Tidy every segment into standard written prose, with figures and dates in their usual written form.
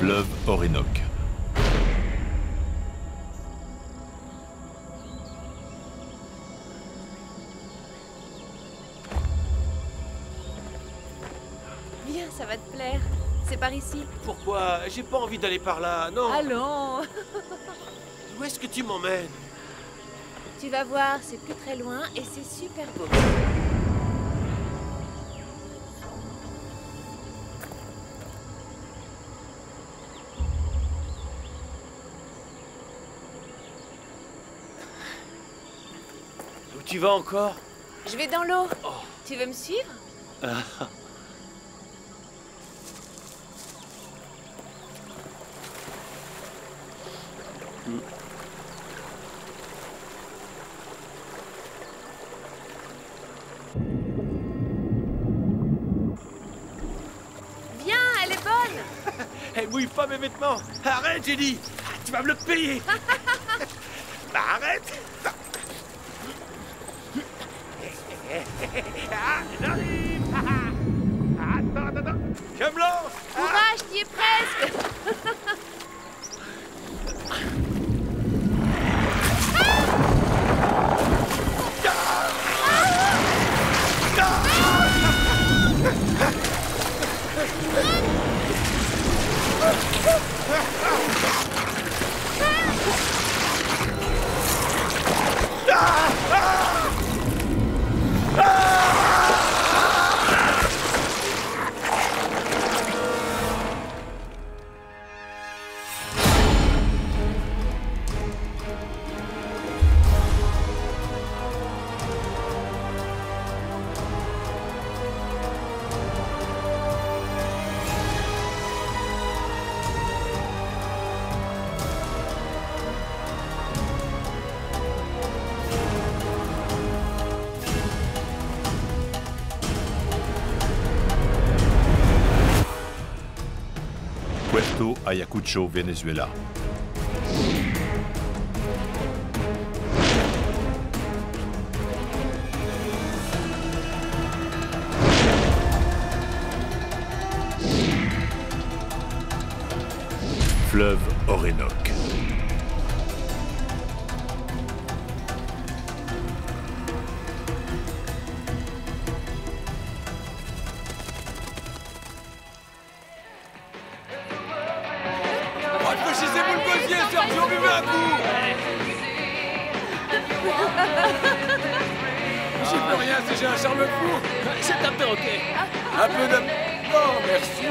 Fleuve Orénoque. Viens, ça va te plaire. C'est par ici. Pourquoi? J'ai pas envie d'aller par là, non. Allons. Où est-ce que tu m'emmènes? Tu vas voir, c'est plus très loin et c'est super beau. Où tu vas encore? Je vais dans l'eau. Oh. Tu veux me suivre? Viens, elle est bonne. Elle mouille pas mes vêtements. Arrête, j'ai dit. Tu vas me le payer. Bah, arrête. Ah, j'arrive. Attends. Je me lance. Courage, t'y es presque. Puerto Ayacucho, Venezuela. Fleuve Orénoque. Rafraîchissez-vous le gosier, Sergio, buvez un coup. J'y peux rien si j'ai un charme fou. C'est un perroquet. Un peu de... Oh, merci.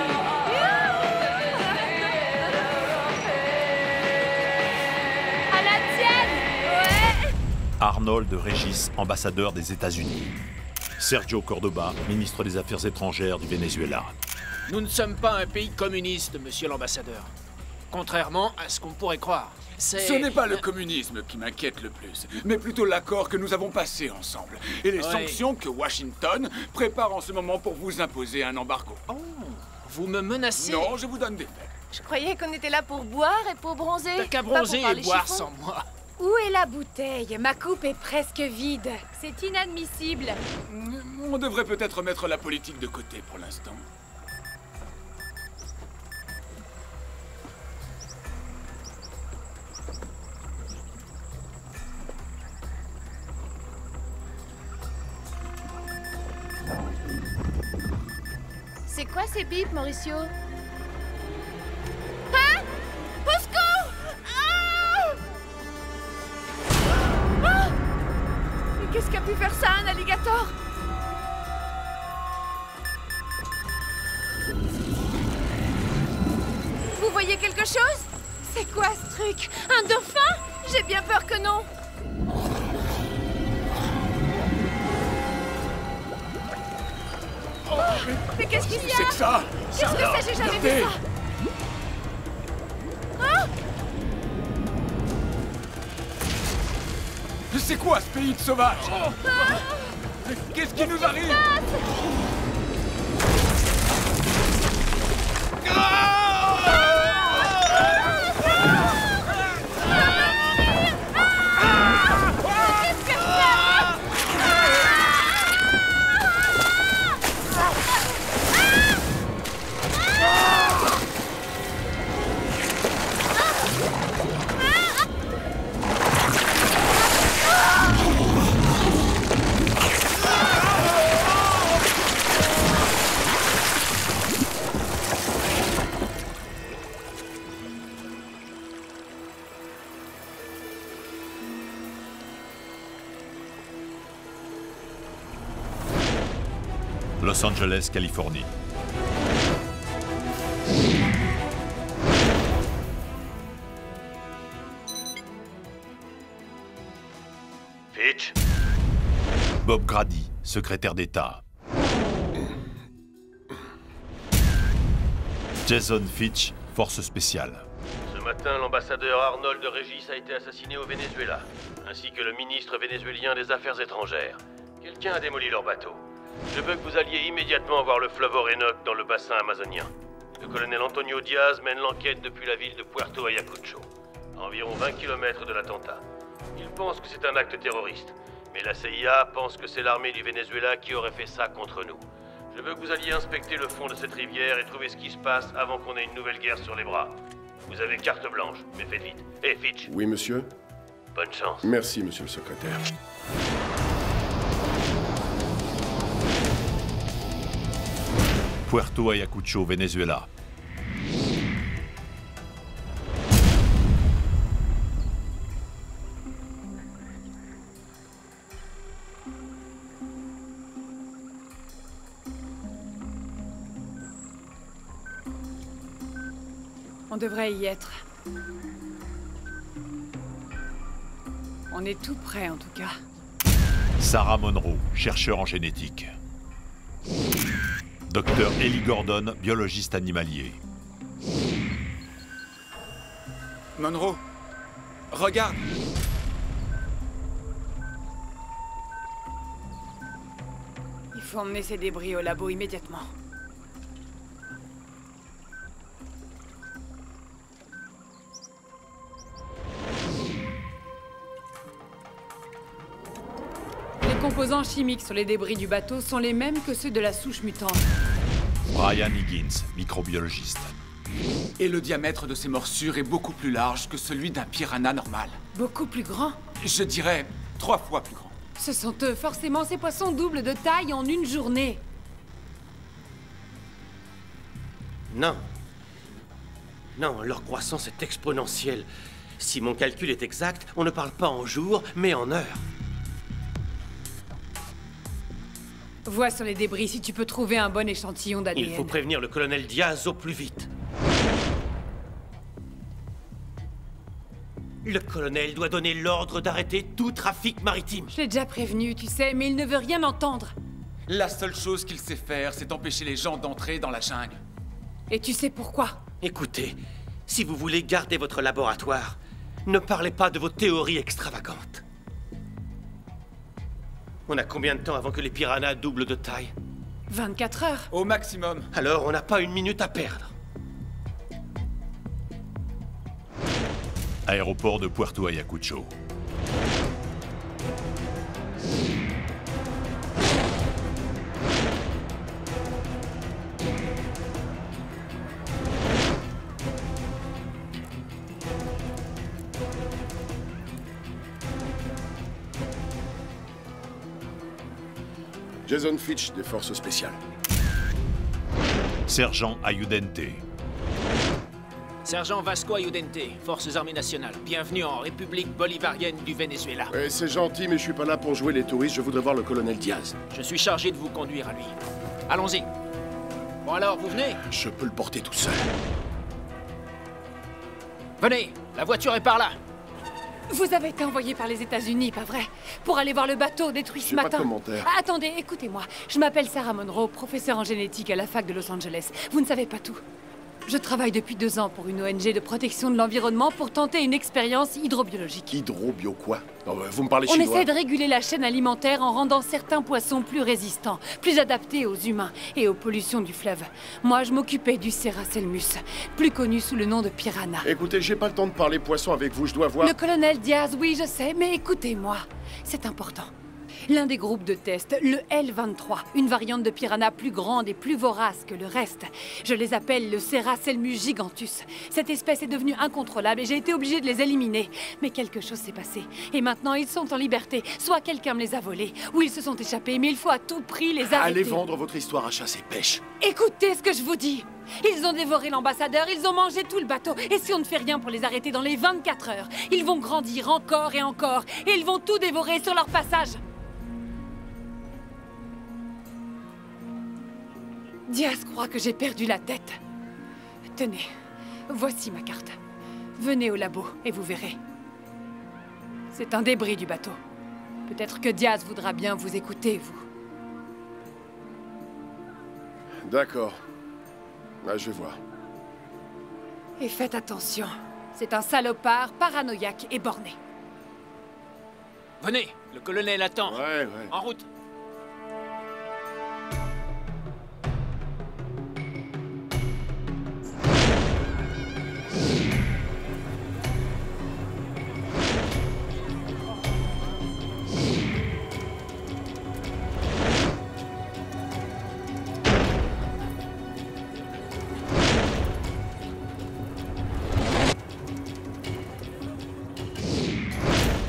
À la tienne. Ouais. Arnold Régis, ambassadeur des États-Unis. Sergio Cordoba, ministre des Affaires étrangères du Venezuela. Nous ne sommes pas un pays communiste, monsieur l'ambassadeur. Contrairement à ce qu'on pourrait croire. Ce n'est pas le communisme qui m'inquiète le plus, mais plutôt l'accord que nous avons passé ensemble et les sanctions que Washington prépare en ce moment pour vous imposer un embargo. Oh, vous me menacez? Non, je vous donne des faits. Je croyais qu'on était là pour boire et pour bronzer. T'as qu'à pas pour bronzer parler et boire chiffon. sans moi. Où est la bouteille? Ma coupe est presque vide. C'est inadmissible. On devrait peut-être mettre la politique de côté pour l'instant. C'est quoi ces bips, Mauricio? Hein? Au secours! Ah! Ah! Mais qu'est-ce qu'a pu faire ça, un alligator? Vous voyez quelque chose? C'est quoi ce truc? Un dauphin? J'ai bien peur que non. Mais qu'est-ce qu'il y a? C'est que ça? Qu'est-ce que c'est? J'ai jamais vu ça. Hein? C'est quoi ce pays de sauvages? Qu'est-ce qui nous arrive? Los Angeles, Californie. Fitch? Bob Grady, secrétaire d'État. Jason Fitch, force spéciale. Ce matin, l'ambassadeur Arnold Regis a été assassiné au Venezuela, ainsi que le ministre vénézuélien des Affaires étrangères. Quelqu'un a démoli leur bateau. Je veux que vous alliez immédiatement voir le fleuve Orénoque dans le bassin amazonien. Le colonel Antonio Diaz mène l'enquête depuis la ville de Puerto Ayacucho, à environ 20 km de l'attentat. Il pense que c'est un acte terroriste, mais la CIA pense que c'est l'armée du Venezuela qui aurait fait ça contre nous. Je veux que vous alliez inspecter le fond de cette rivière et trouver ce qui se passe avant qu'on ait une nouvelle guerre sur les bras. Vous avez carte blanche, mais faites vite. Hé, Fitch, Oui, monsieur. bonne chance. Merci, monsieur le secrétaire. Puerto Ayacucho, Venezuela. On devrait y être. On est tout près, en tout cas. Sarah Monroe, chercheur en génétique. Docteur Ellie Gordon, biologiste animalier. Monroe, regarde! Il faut emmener ces débris au labo immédiatement. Les composants chimiques sur les débris du bateau sont les mêmes que ceux de la souche mutante. Brian Higgins, microbiologiste. Et le diamètre de ces morsures est beaucoup plus large que celui d'un piranha normal. Beaucoup plus grands. Je dirais 3 fois plus grand. Ce sont eux, forcément, ces poissons doublent de taille en une journée. Non. Non, leur croissance est exponentielle. Si mon calcul est exact, on ne parle pas en jours, mais en heures. Vois sur les débris si tu peux trouver un bon échantillon d'ADN. Il faut prévenir le colonel Diaz au plus vite. Le colonel doit donner l'ordre d'arrêter tout trafic maritime. Je l'ai déjà prévenu, tu sais, mais il ne veut rien entendre. La seule chose qu'il sait faire, c'est empêcher les gens d'entrer dans la jungle. Et tu sais pourquoi? Écoutez, si vous voulez garder votre laboratoire, ne parlez pas de vos théories extravagantes. On a combien de temps avant que les piranhas doublent de taille? 24 heures. Au maximum. Alors on n'a pas une minute à perdre. Aéroport de Puerto Ayacucho. Jason Fitch, des forces spéciales. Sergent Ayudente. Sergent Vasco Ayudente, Forces Armées Nationales. Bienvenue en République bolivarienne du Venezuela. Ouais, c'est gentil, mais je suis pas là pour jouer les touristes, je voudrais voir le colonel Diaz. Je suis chargé de vous conduire à lui. Allons-y. Bon alors, vous venez? Je peux le porter tout seul. Venez, la voiture est par là. Vous avez été envoyé par les États-Unis, pas vrai? Pour aller voir le bateau détruit ce J'ai pas matin. de commentaire. Ah, attendez, écoutez-moi. Je m'appelle Sarah Monroe, professeure en génétique à la fac de Los Angeles. Vous ne savez pas tout. Je travaille depuis 2 ans pour une ONG de protection de l'environnement pour tenter une expérience hydrobiologique. Hydrobio quoi? Non, vous me parlez On chinois. essaie de réguler la chaîne alimentaire en rendant certains poissons plus résistants, plus adaptés aux humains et aux pollutions du fleuve. Moi, je m'occupais du Serraselmus, plus connu sous le nom de piranha. Écoutez, j'ai pas le temps de parler poisson avec vous, je dois voir... Le colonel Diaz, oui, je sais, mais écoutez-moi, c'est important. L'un des groupes de test, le L23, une variante de piranha plus grande et plus vorace que le reste. Je les appelle le Serraselmus gigantus. Cette espèce est devenue incontrôlable et j'ai été obligée de les éliminer. Mais quelque chose s'est passé. Et maintenant, ils sont en liberté. Soit quelqu'un me les a volés, ou ils se sont échappés, mais il faut à tout prix les arrêter. Allez vendre votre histoire à chasse et pêche. Écoutez ce que je vous dis. Ils ont dévoré l'ambassadeur, ils ont mangé tout le bateau. Et si on ne fait rien pour les arrêter dans les 24 heures, ils vont grandir encore et encore. Et ils vont tout dévorer sur leur passage. Diaz croit que j'ai perdu la tête. Tenez, voici ma carte. Venez au labo et vous verrez. C'est un débris du bateau. Peut-être que Diaz voudra bien vous écouter, vous. D'accord. Ah, je vais voir. Et faites attention. C'est un salopard paranoïaque et borné. Venez, le colonel attend. Ouais. En route.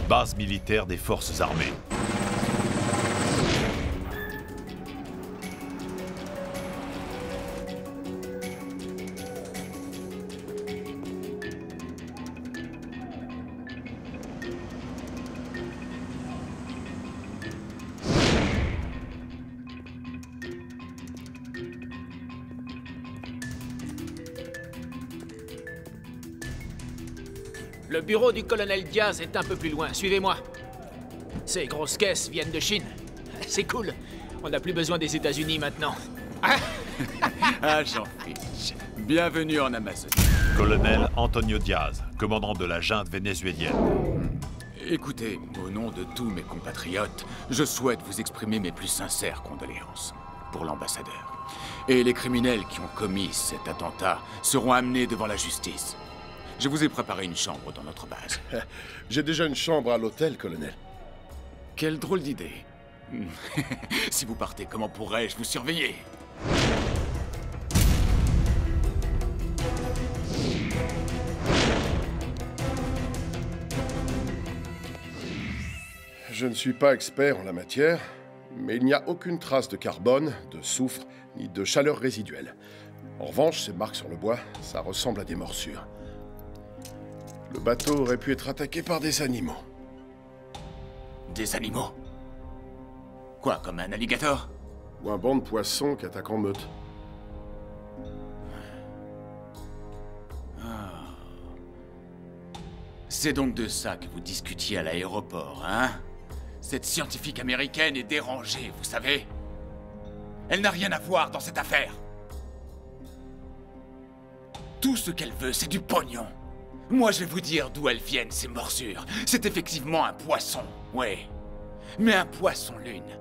Base militaire des forces armées. Le bureau du colonel Diaz est un peu plus loin. Suivez-moi. Ces grosses caisses viennent de Chine. C'est cool. On n'a plus besoin des États-Unis maintenant. Ah, j'en fiche. Bienvenue en Amazonie. Colonel Antonio Diaz, commandant de la junte vénézuélienne. Écoutez, au nom de tous mes compatriotes, je souhaite vous exprimer mes plus sincères condoléances pour l'ambassadeur. Et les criminels qui ont commis cet attentat seront amenés devant la justice. Je vous ai préparé une chambre dans notre base. J'ai déjà une chambre à l'hôtel, colonel. Quelle drôle d'idée. Si vous partez, comment pourrais-je vous surveiller? Je ne suis pas expert en la matière, mais il n'y a aucune trace de carbone, de soufre, ni de chaleur résiduelle. En revanche, ces marques sur le bois, ça ressemble à des morsures. Le bateau aurait pu être attaqué par des animaux. Des animaux? Quoi, comme un alligator? Ou un banc de poissons qui attaque en meute. C'est donc de ça que vous discutiez à l'aéroport, hein? Cette scientifique américaine est dérangée, vous savez? Elle n'a rien à voir dans cette affaire. Tout ce qu'elle veut, c'est du pognon. Moi, je vais vous dire d'où elles viennent, ces morsures. C'est effectivement un poisson, ouais. Mais un poisson-lune,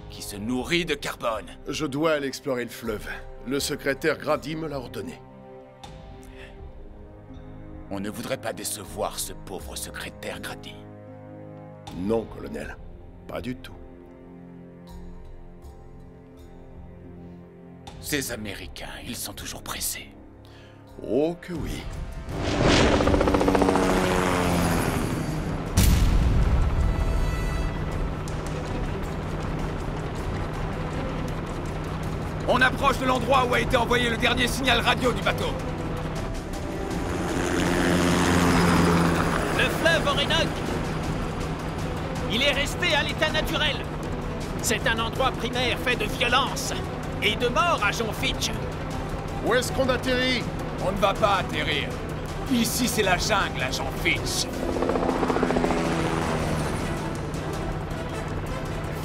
qui se nourrit de carbone. Je dois aller explorer le fleuve. Le secrétaire Grady me l'a ordonné. On ne voudrait pas décevoir ce pauvre secrétaire Grady. Non, colonel. Pas du tout. Ces Américains, ils sont toujours pressés. Oh que oui. On approche de l'endroit où a été envoyé le dernier signal radio du bateau. Le fleuve Orénoque. Il est resté à l'état naturel. C'est un endroit primaire fait de violence et de mort, agent Fitch. Où est-ce qu'on atterrit? On ne va pas atterrir. Ici, c'est la jungle, agent Fitch.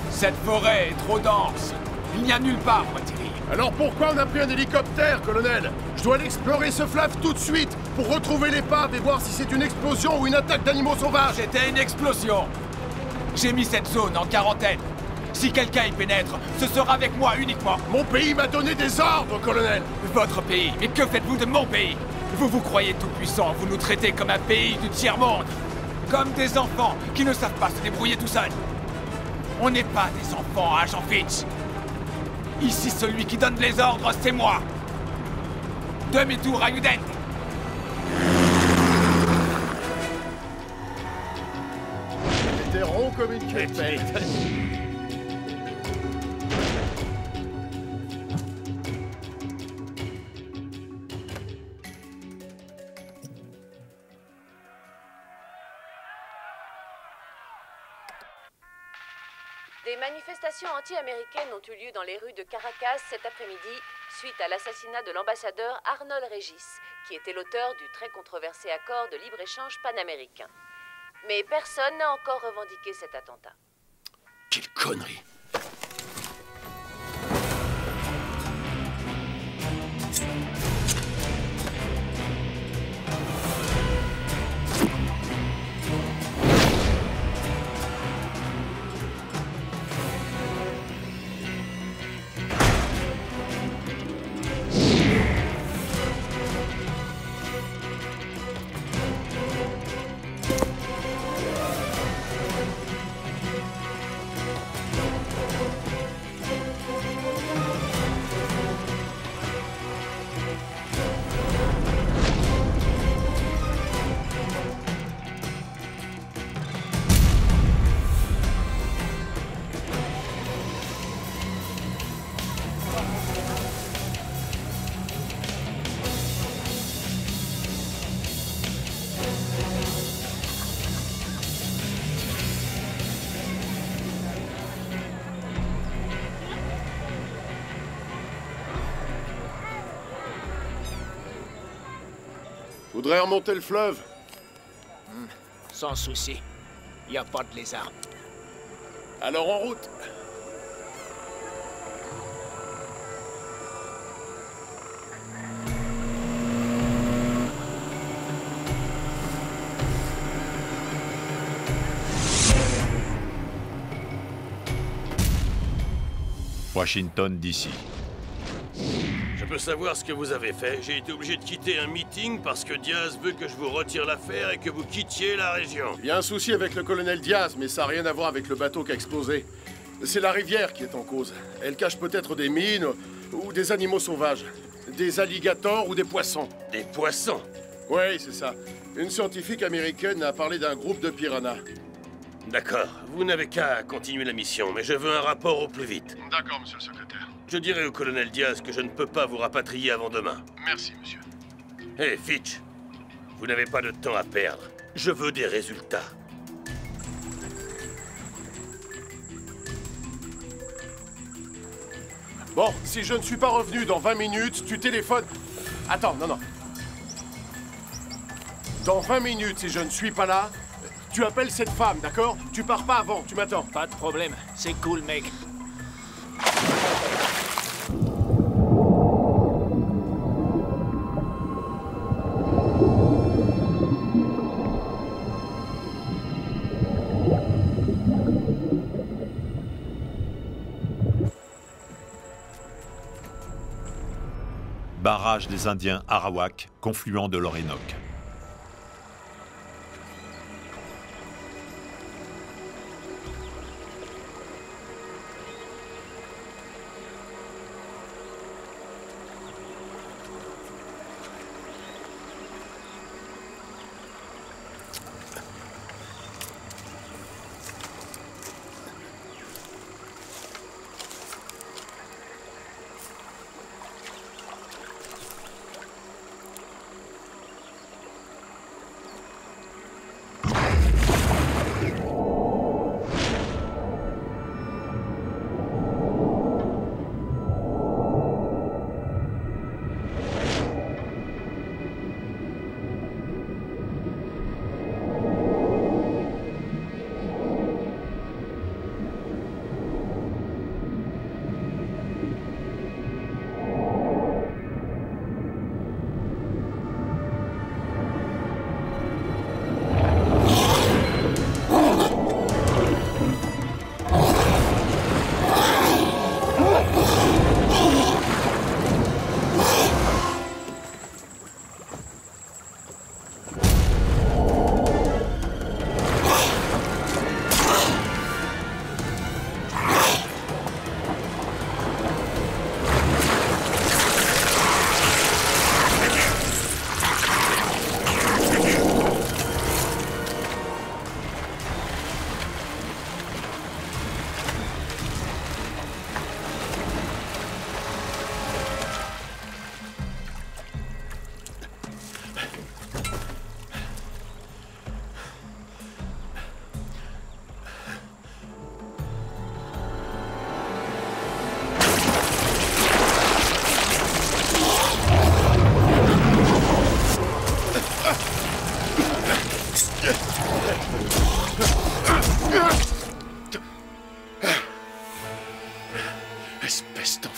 Cette forêt est trop dense. Il n'y a nulle part où atterrir. Alors pourquoi on a pris un hélicoptère, colonel? Je dois aller explorer ce fleuve tout de suite pour retrouver l'épave et voir si c'est une explosion ou une attaque d'animaux sauvages. C'était une explosion. J'ai mis cette zone en quarantaine. Si quelqu'un y pénètre, ce sera avec moi uniquement. Mon pays m'a donné des ordres, colonel. Votre pays? Mais que faites-vous de mon pays? Vous vous croyez tout puissant, vous nous traitez comme un pays du tiers-monde. Comme des enfants qui ne savent pas se débrouiller tout seuls. On n'est pas des enfants, agent Fitch. Ici, celui qui donne les ordres, c'est moi. Demi-tour à Udent. T'es rond comme une crêpette. Des manifestations anti-américaines ont eu lieu dans les rues de Caracas cet après-midi, suite à l'assassinat de l'ambassadeur Arnold Régis, qui était l'auteur du très controversé accord de libre-échange panaméricain. Mais personne n'a encore revendiqué cet attentat. Quelle connerie! Voudrais remonter le fleuve. Sans souci. Y a pas de lézard. Alors en route. Washington, D.C. Je peux savoir ce que vous avez fait. J'ai été obligé de quitter un meeting parce que Diaz veut que je vous retire l'affaire et que vous quittiez la région. Il y a un souci avec le colonel Diaz, mais ça n'a rien à voir avec le bateau qui a explosé. C'est la rivière qui est en cause. Elle cache peut-être des mines ou des animaux sauvages. Des alligators ou des poissons. Des poissons? Oui, c'est ça. Une scientifique américaine a parlé d'un groupe de piranhas. D'accord. Vous n'avez qu'à continuer la mission, mais je veux un rapport au plus vite. D'accord, monsieur le secrétaire. Je dirai au colonel Diaz que je ne peux pas vous rapatrier avant demain. Merci, monsieur. Hé, Fitch, vous n'avez pas de temps à perdre. Je veux des résultats. Bon, si je ne suis pas revenu dans 20 minutes, tu téléphones... Attends, non. Dans 20 minutes, si je ne suis pas là, tu appelles cette femme, d'accord? Tu pars pas avant, tu m'attends. Pas de problème. C'est cool, mec. Barrage des Indiens Arawak, confluent de l'Orénoque.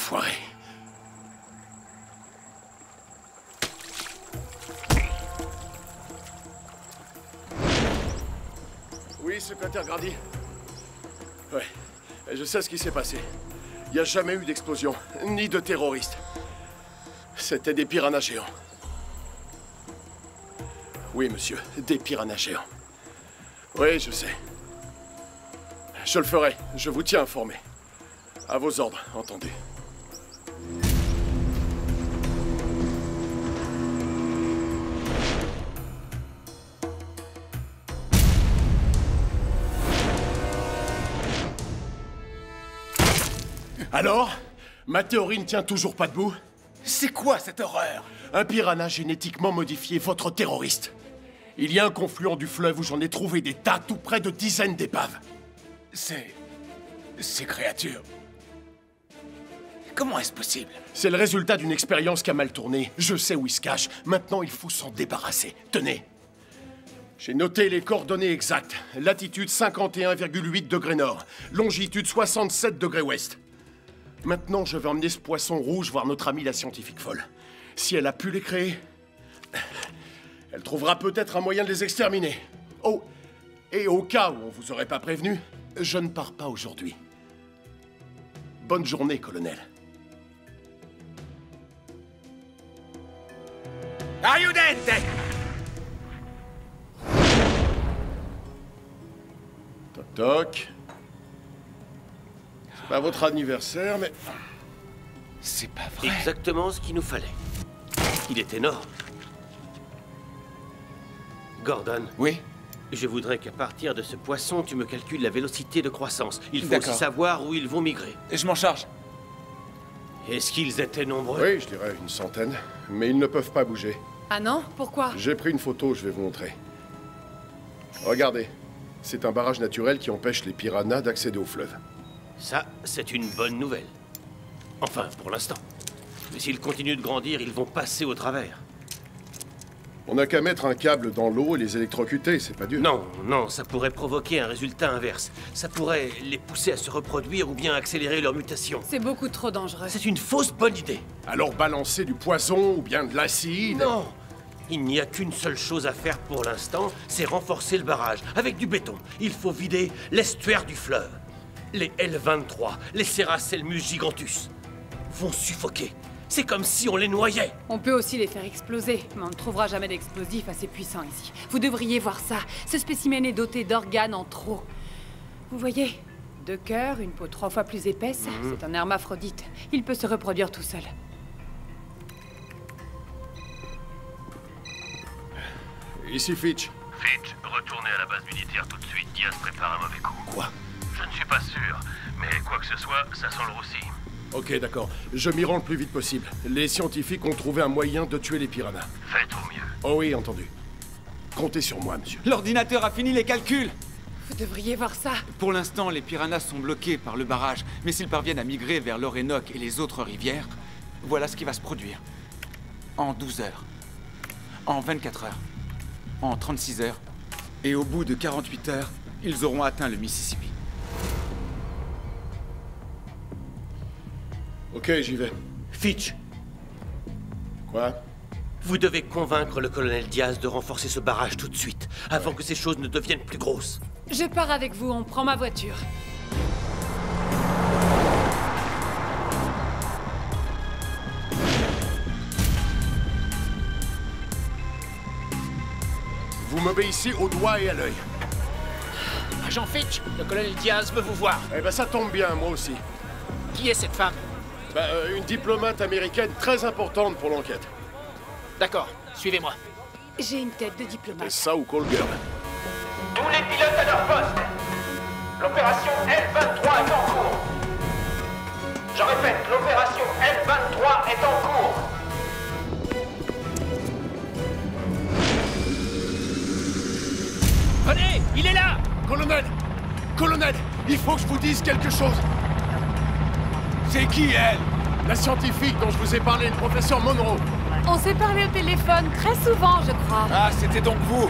Enfoiré. Oui, secrétaire Grady. Ouais, je sais ce qui s'est passé. Il n'y a jamais eu d'explosion, ni de terroristes. C'était des piranhas géants. Oui, monsieur, des piranhas géants. Oui, je sais. Je le ferai, je vous tiens informé. À vos ordres, entendu. Alors, ma théorie ne tient toujours pas debout? C'est quoi cette horreur? Un piranha génétiquement modifié, votre terroriste. Il y a un confluent du fleuve où j'en ai trouvé des tas, tout près de dizaines d'épaves. Ces créatures... Comment est-ce possible? C'est le résultat d'une expérience qui a mal tourné. Je sais où il se cache. Maintenant, il faut s'en débarrasser. Tenez. J'ai noté les coordonnées exactes. Latitude 51,8 degrés nord. Longitude 67 degrés ouest. Maintenant, je vais emmener ce poisson rouge voir notre amie la scientifique folle. Si elle a pu les créer, elle trouvera peut-être un moyen de les exterminer. Oh, et au cas où on vous aurait pas prévenu, je ne pars pas aujourd'hui. Bonne journée, colonel. Arrivederci! Toc toc. C'est pas votre anniversaire, mais... C'est pas vrai. Exactement ce qu'il nous fallait. Il est énorme. Gordon. Oui? Je voudrais qu'à partir de ce poisson, tu me calcules la vélocité de croissance. Il faut aussi D'accord. savoir où ils vont migrer. Je m'en charge. Est-ce qu'ils étaient nombreux? Oui, je dirais une centaine. Mais ils ne peuvent pas bouger. Ah non? Pourquoi? J'ai pris une photo, je vais vous montrer. Regardez. C'est un barrage naturel qui empêche les piranhas d'accéder au fleuve. Ça, c'est une bonne nouvelle. Enfin, pour l'instant. Mais s'ils continuent de grandir, ils vont passer au travers. On n'a qu'à mettre un câble dans l'eau et les électrocuter, c'est pas dur. Non, non, ça pourrait provoquer un résultat inverse. Ça pourrait les pousser à se reproduire ou bien accélérer leur mutation. C'est beaucoup trop dangereux. C'est une fausse bonne idée. Alors balancer du poison ou bien de l'acide. Non! Il n'y a qu'une seule chose à faire pour l'instant, c'est renforcer le barrage avec du béton. Il faut vider l'estuaire du fleuve. Les L23, les Serraselmus gigantus, vont suffoquer. C'est comme si on les noyait. On peut aussi les faire exploser, mais on ne trouvera jamais d'explosifs assez puissants ici. Vous devriez voir ça. Ce spécimen est doté d'organes en trop. Vous voyez? 2 cœurs, une peau 3 fois plus épaisse. C'est un hermaphrodite. Il peut se reproduire tout seul. Ici Fitch. Fitch, retournez à la base militaire tout de suite. Diaz prépare un mauvais coup. Quoi? Je ne suis pas sûr, mais quoi que ce soit, ça sent le roussi. Ok, d'accord. Je m'y rends le plus vite possible. Les scientifiques ont trouvé un moyen de tuer les piranhas. Faites au mieux. Oh oui, entendu. Comptez sur moi, monsieur. L'ordinateur a fini les calculs. Vous devriez voir ça. Pour l'instant, les piranhas sont bloqués par le barrage, mais s'ils parviennent à migrer vers l'Orénoque et les autres rivières, voilà ce qui va se produire. En 12 heures. En 24 heures. En 36 heures. Et au bout de 48 heures, ils auront atteint le Mississippi. Ok, j'y vais. Fitch, Quoi? vous devez convaincre le colonel Diaz de renforcer ce barrage tout de suite, avant que ces choses ne deviennent plus grosses. Je pars avec vous, on prend ma voiture. Vous m'obéissez au doigt et à l'œil. Agent Fitch, le colonel Diaz veut vous voir. Eh ben ça tombe bien, moi aussi. Qui est cette femme? Une diplomate américaine très importante pour l'enquête. D'accord, suivez-moi. J'ai une tête de C'est diplomate. ça ou Call Girl. Tous les pilotes à leur poste. L'opération L23 est en cours. Je répète, l'opération L23 est en cours. Venez, il est là! Colonel! Colonel! Il faut que je vous dise quelque chose. C'est qui, elle? La scientifique dont je vous ai parlé, le professeur Monroe. On s'est parlé au téléphone très souvent, je crois. Ah, c'était donc vous.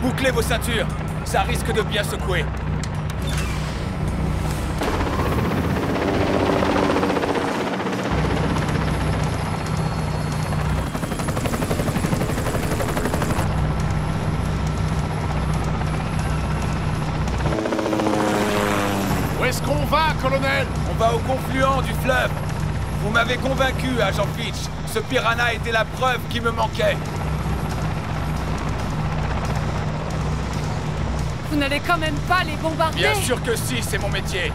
Bouclez vos ceintures. Ça risque de bien secouer. Où est-ce qu'on va, colonel? On va au confluent du fleuve. Vous m'avez convaincu, agent Fitch. Ce piranha était la preuve qui me manquait. Vous n'allez quand même pas les bombarder? Bien sûr que si, c'est mon métier.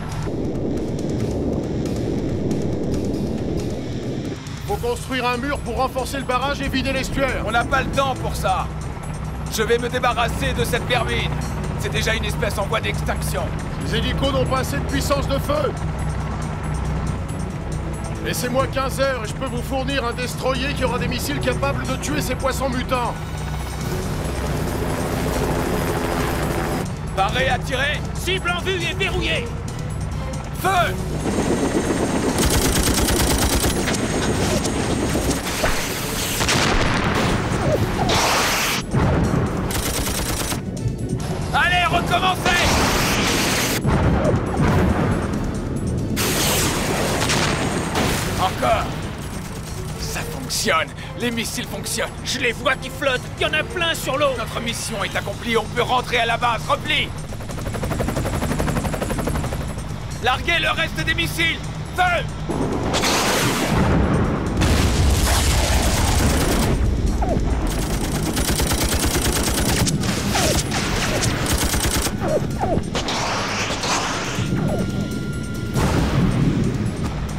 Faut construire un mur pour renforcer le barrage et vider l'estuaire. On n'a pas le temps pour ça. Je vais me débarrasser de cette vermine. C'est déjà une espèce en voie d'extinction. Les hélicos n'ont pas assez de puissance de feu. Laissez-moi 15 heures et je peux vous fournir un destroyer qui aura des missiles capables de tuer ces poissons mutants. Paré à tirer. Cible en vue et verrouillée. Feu! Allez, recommencez! Encore! Ça fonctionne! Les missiles fonctionnent! Je les vois qui flottent. Il y en a plein sur l'eau. Notre mission est accomplie, on peut rentrer à la base. Repli! Larguez le reste des missiles! Feu!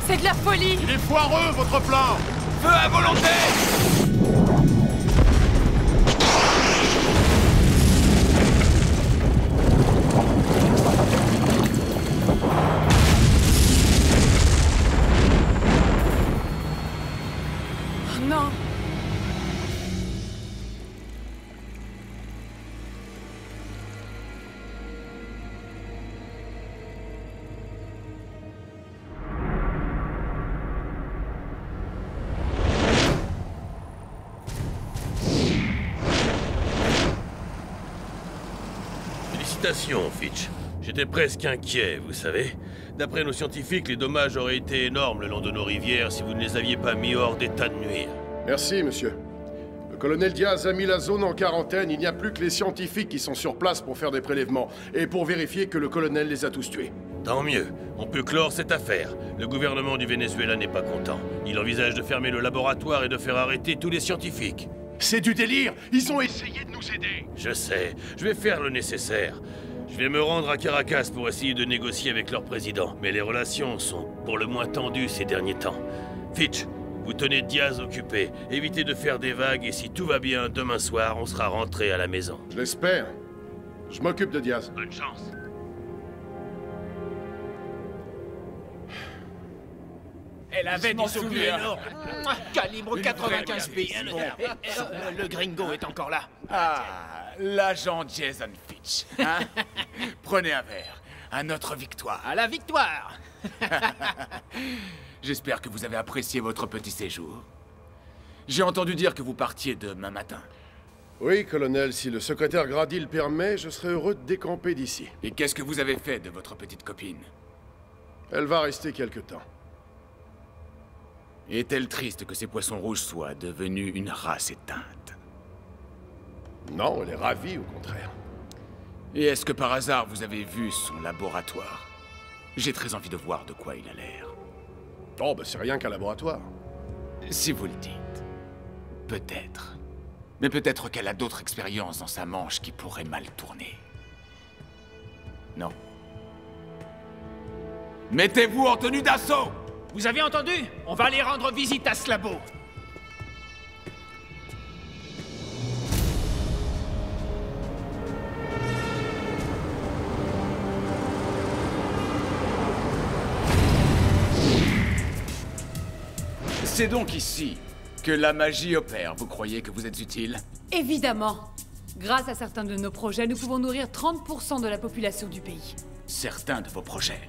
C'est de la folie! Il est foireux, votre plan! Feu à volonté! Oh non! Félicitations, Fitch. J'étais presque inquiet, vous savez. D'après nos scientifiques, les dommages auraient été énormes le long de nos rivières si vous ne les aviez pas mis hors d'état de nuire. Merci, monsieur. Le colonel Diaz a mis la zone en quarantaine. Il n'y a plus que les scientifiques qui sont sur place pour faire des prélèvements et pour vérifier que le colonel les a tous tués. Tant mieux. On peut clore cette affaire. Le gouvernement du Venezuela n'est pas content. Il envisage de fermer le laboratoire et de faire arrêter tous les scientifiques. C'est du délire! Ils ont essayé de nous aider! Je sais. Je vais faire le nécessaire. Je vais me rendre à Caracas pour essayer de négocier avec leur président. Mais les relations sont pour le moins tendues ces derniers temps. Fitch, vous tenez Diaz occupé. Évitez de faire des vagues et si tout va bien, demain soir, on sera rentré à la maison. Je l'espère. Je m'occupe de Diaz. Bonne chance. Elle avait des souvenirs. Calibre Une 95 vraie billes. gamine. Le gringo est encore là. Ah, l'agent Jason Fitch. Hein? Prenez un verre. À notre victoire. À la victoire. J'espère que vous avez apprécié votre petit séjour. J'ai entendu dire que vous partiez demain matin. Oui, colonel, si le secrétaire Grady le permet, je serais heureux de décamper d'ici. Et qu'est-ce que vous avez fait de votre petite copine? Elle va rester quelque temps. Est-elle triste que ces poissons rouges soient devenus une race éteinte? Non, elle est ravie, au contraire. Et est-ce que par hasard vous avez vu son laboratoire? J'ai très envie de voir de quoi il a l'air. Oh, bah c'est rien qu'un laboratoire. Si vous le dites. Peut-être. Mais peut-être qu'elle a d'autres expériences dans sa manche qui pourraient mal tourner. Non? Mettez-vous en tenue d'assaut! Vous avez entendu? On va aller rendre visite à ce labo. C'est donc ici que la magie opère. Vous croyez que vous êtes utile? Évidemment. Grâce à certains de nos projets, nous pouvons nourrir 30% de la population du pays. Certains de vos projets.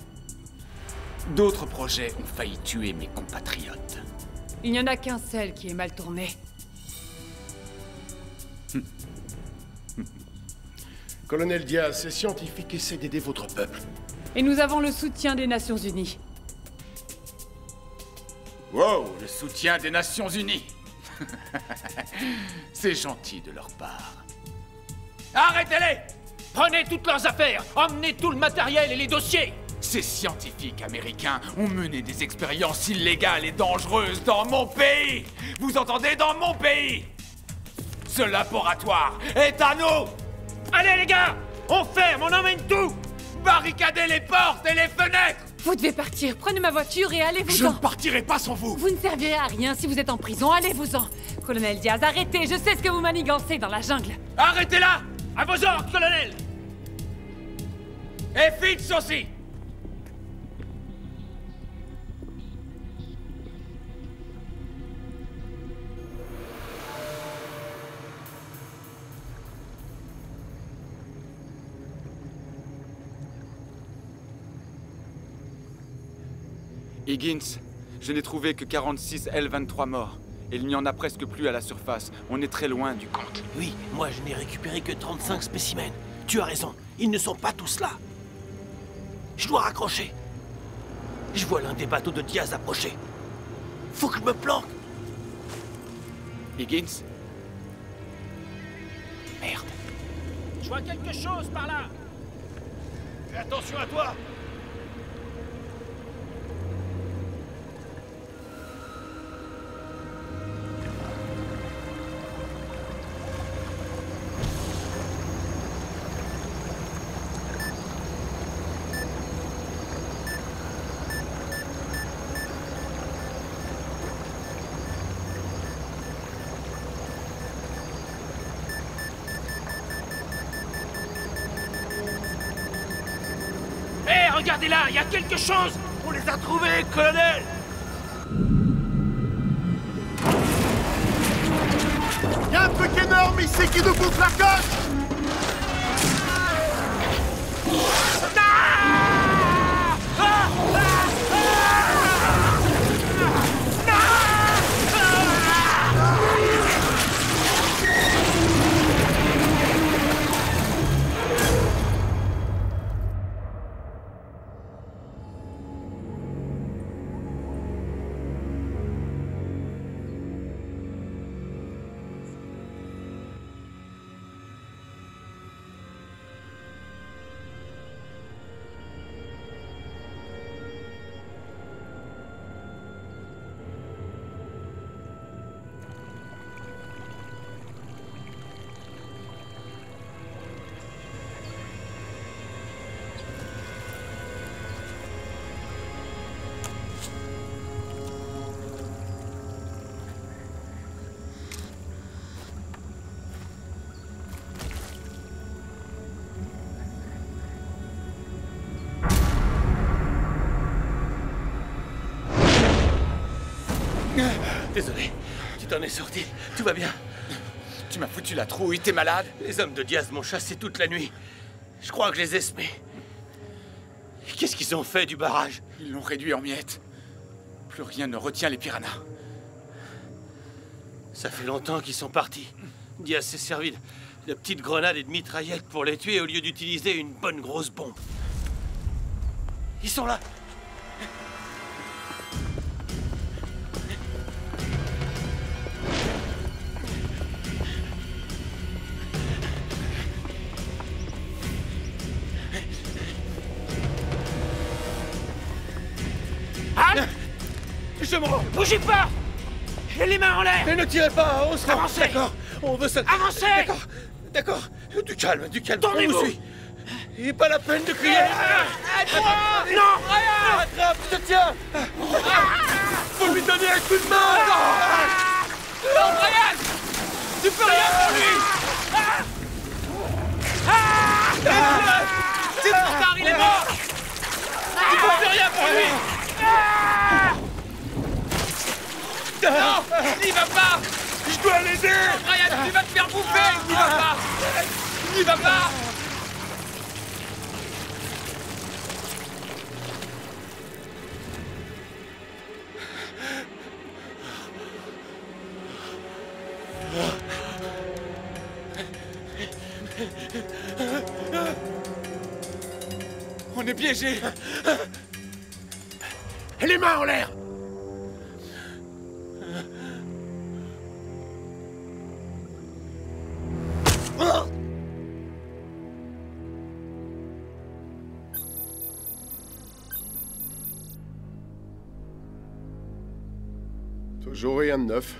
D'autres projets ont failli tuer mes compatriotes. Il n'y en a qu'un seul qui est mal tourné. Colonel Diaz, ces scientifiques essaient d'aider votre peuple. Et nous avons le soutien des Nations Unies. Wow, le soutien des Nations Unies. C'est gentil de leur part. Arrêtez-les! Prenez toutes leurs affaires, emmenez tout le matériel et les dossiers. Ces scientifiques américains ont mené des expériences illégales et dangereuses dans mon pays! Vous entendez, dans mon pays! Ce laboratoire est à nous! Allez les gars, on ferme, on emmène tout! Barricadez les portes et les fenêtres! Vous devez partir. Prenez ma voiture et Je allez-vous-en. ne partirai pas sans vous! Vous ne servirez à rien si vous êtes en prison. Allez-vous-en. Colonel Diaz, arrêtez. Je sais ce que vous manigancez dans la jungle. Arrêtez-la! À vos ordres, colonel! Et Fitz aussi! Higgins, je n'ai trouvé que 46 L-23 morts. Et il n'y en a presque plus à la surface. On est très loin du compte. Oui, moi je n'ai récupéré que 35 spécimens. Tu as raison, ils ne sont pas tous là. Je dois raccrocher. Je vois l'un des bateaux de Diaz approcher. Faut que je me planque. Higgins? Merde. Je vois quelque chose par là. Fais attention à toi. Hé, regardez là, il y a quelque chose. On les a trouvés, colonel. Il y a un truc énorme ici qui nous bouffe la coche! Désolé, tu t'en es sorti. Tout va bien. Tu m'as foutu la trouille, t'es malade? Les hommes de Diaz m'ont chassé toute la nuit. Je crois que je les ai semés. Qu'est-ce qu'ils ont fait du barrage? Ils l'ont réduit en miettes. Plus rien ne retient les piranhas. Ça fait longtemps qu'ils sont partis. Diaz s'est servi de petites grenades et de mitraillettes pour les tuer au lieu d'utiliser une bonne grosse bombe. Ils sont là. Halt! Je me rends. Bougez pas! Et les mains en l'air! Mais ne tirez pas, on se rend. Avancez! D'accord, on veut ça. Avancez! D'accord, d'accord. Du calme, du calme. Tournez-vous. On vous suit. Il n'est pas la peine de crier. Non! Attrape, je te tiens. Faut lui donner un coup de main. Non, Brian! Tu peux rien pour lui! C'est trop tard, il est mort! Tu peux plus rien pour lui! Non! N'y va pas! Je dois l'aider. Brian, tu vas te faire bouffer! N'y va pas! N'y va pas! On est piégés. Les mains en l'air. Toujours rien de neuf,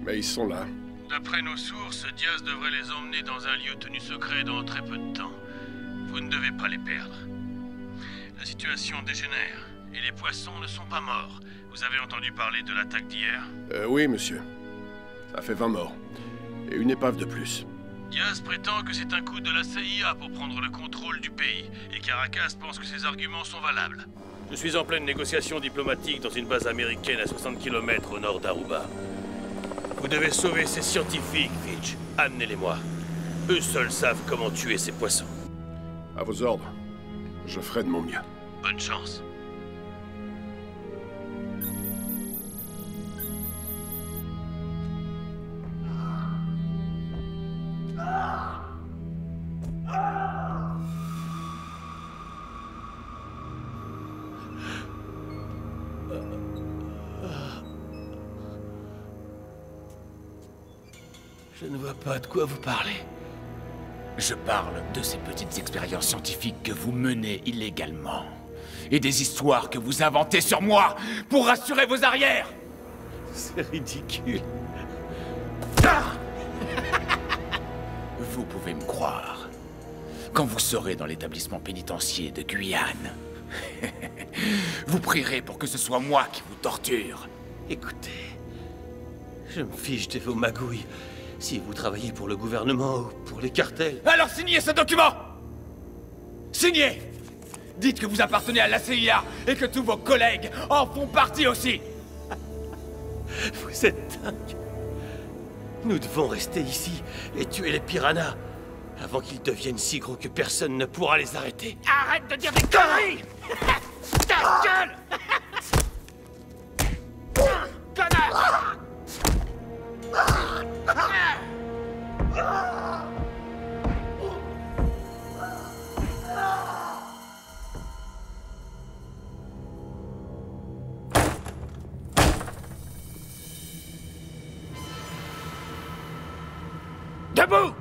mais ils sont là. D'après nos sources, Diaz devrait les emmener dans un lieu tenu secret dans très peu de temps. Vous ne devez pas les perdre. La situation dégénère, et les poissons ne sont pas morts. Vous avez entendu parler de l'attaque d'hier? Oui, monsieur. Ça fait 20 morts. Et une épave de plus. Diaz prétend que c'est un coup de la CIA pour prendre le contrôle du pays, et Caracas pense que ses arguments sont valables. Je suis en pleine négociation diplomatique dans une base américaine à 60 km au nord d'Aruba. Vous devez sauver ces scientifiques, Fitch. Amenez-les-moi. Eux seuls savent comment tuer ces poissons. À vos ordres. Je ferai de mon mieux. Bonne chance. Je ne vois pas de quoi vous parlez. Je parle de ces petites expériences scientifiques que vous menez illégalement. Et des histoires que vous inventez sur moi pour rassurer vos arrières. C'est ridicule. Vous pouvez me croire. Quand vous serez dans l'établissement pénitentiaire de Guyane, vous prierez pour que ce soit moi qui vous torture. Écoutez, je me fiche de vos magouilles. Si vous travaillez pour le gouvernement ou pour les cartels... Alors signez ce document! Signez! Dites que vous appartenez à la CIA et que tous vos collègues en font partie aussi! Vous êtes dingue. Nous devons rester ici et tuer les piranhas avant qu'ils deviennent si gros que personne ne pourra les arrêter. Arrête de dire des conneries! Ta gueule! Connard! Debout!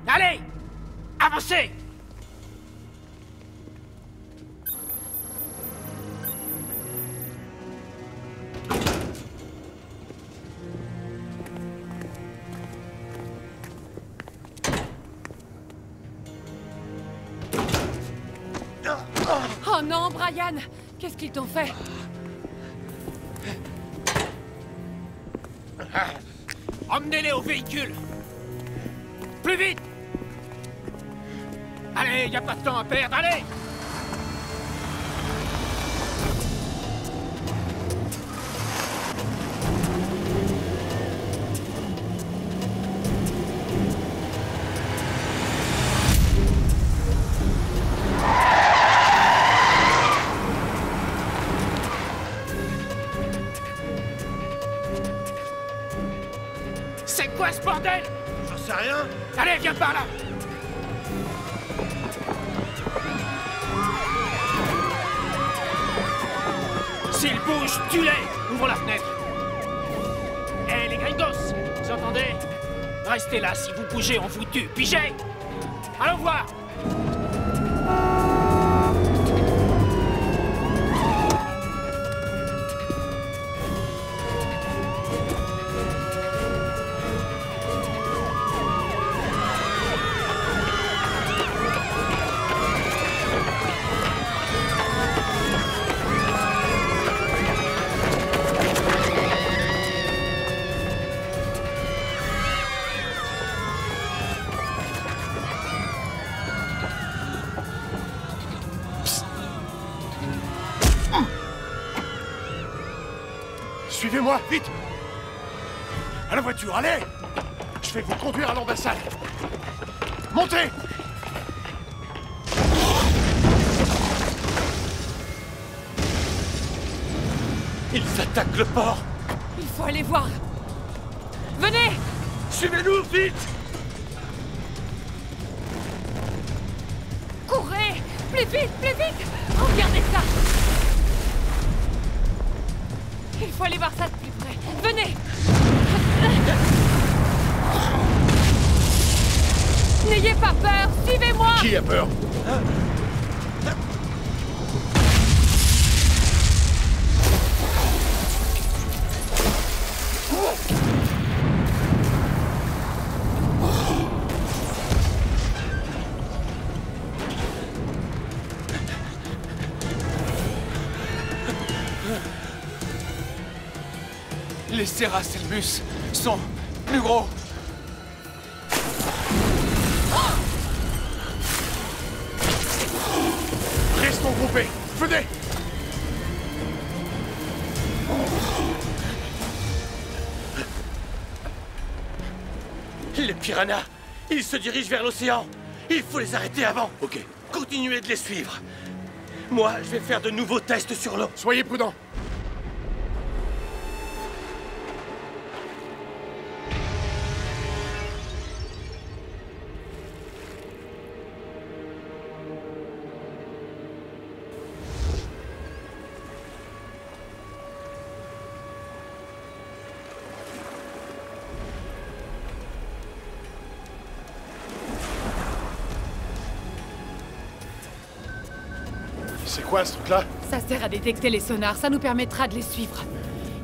Allez! Avancez! Oh non, Brian! Qu'est-ce qu'ils t'ont fait? Emmenez-les au véhicule! Plus vite! Allez, y a pas de temps à perdre, allez! C'est quoi ce bordel? J'en sais rien. Allez, viens par là! S'ils bougent, tue-les! Ouvre la fenêtre! Hé, les gringos! Vous entendez? Restez là, si vous bougez, on vous tue! Pigez! Allons voir! Suivez-moi, vite! À la voiture, allez! Je vais vous conduire à l'ambassade. Montez! Ils attaquent le port. Il faut aller voir. Venez! Suivez-nous, vite! Courez! Plus vite, plus vite! Regardez ça! Il faut aller voir ça de plus près. Venez! N'ayez pas peur, suivez-moi! Qui a peur? Les Seracelmus sont plus gros. Restons groupés. Venez. Les piranhas, ils se dirigent vers l'océan. Il faut les arrêter avant. Ok. Continuez de les suivre. Moi, je vais faire de nouveaux tests sur l'eau. Soyez prudents. C'est quoi ce truc-là? Ça sert à détecter les sonars, ça nous permettra de les suivre.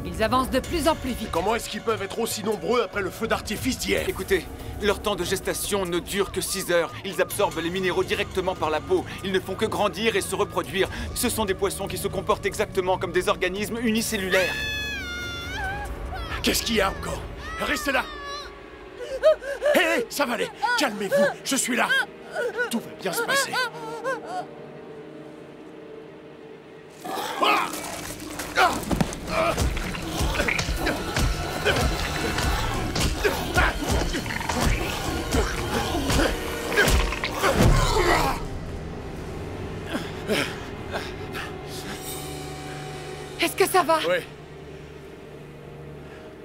Ils avancent de plus en plus vite. Comment est-ce qu'ils peuvent être aussi nombreux après le feu d'artifice d'hier? Écoutez, leur temps de gestation ne dure que 6 heures. Ils absorbent les minéraux directement par la peau. Ils ne font que grandir et se reproduire. Ce sont des poissons qui se comportent exactement comme des organismes unicellulaires. Qu'est-ce qu'il y a encore? Restez là. Hé, ça va aller. Calmez-vous, je suis là. Tout va bien se passer. Ah! Ah! Ah! Est-ce que ça va? Oui.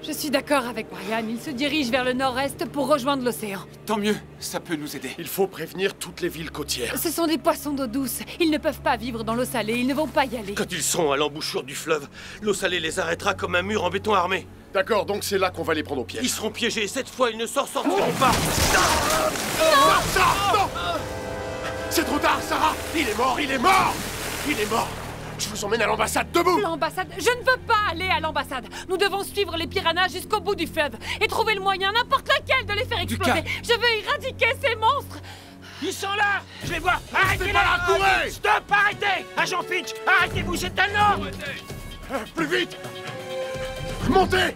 Je suis d'accord avec Brian, il se dirige vers le nord-est pour rejoindre l'océan. Tant mieux, ça peut nous aider. Il faut prévenir toutes les villes côtières. Ce sont des poissons d'eau douce, ils ne peuvent pas vivre dans l'eau salée, ils ne vont pas y aller. Quand ils seront à l'embouchure du fleuve, l'eau salée les arrêtera comme un mur en béton armé. D'accord, donc c'est là qu'on va les prendre au piège. Ils seront piégés, cette fois ils ne s'en sortiront pas. Non! C'est trop tard, Sarah! Il est mort, il est mort! Il est mort! Je vous emmène à l'ambassade, debout! L'ambassade? Je ne veux pas aller à l'ambassade. Nous devons suivre les piranhas jusqu'au bout du fleuve et trouver le moyen, n'importe lequel, de les faire exploser. Je veux éradiquer ces monstres. Ils sont là! Je les vois! Arrêtez là! courez! Stop! Arrêtez! Agent Finch! Arrêtez-vous, c'est un ordre! Plus vite! Montez!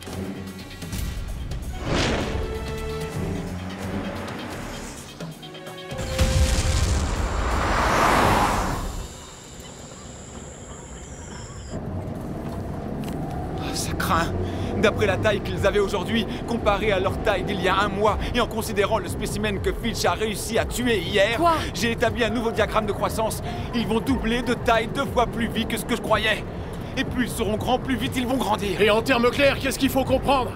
Ça craint. D'après la taille qu'ils avaient aujourd'hui, comparée à leur taille d'il y a un mois, et en considérant le spécimen que Filch a réussi à tuer hier, Quoi? j'ai établi un nouveau diagramme de croissance. Ils vont doubler de taille 2 fois plus vite que ce que je croyais. Et plus ils seront grands, plus vite ils vont grandir. Et en termes clairs, qu'est-ce qu'il faut comprendre?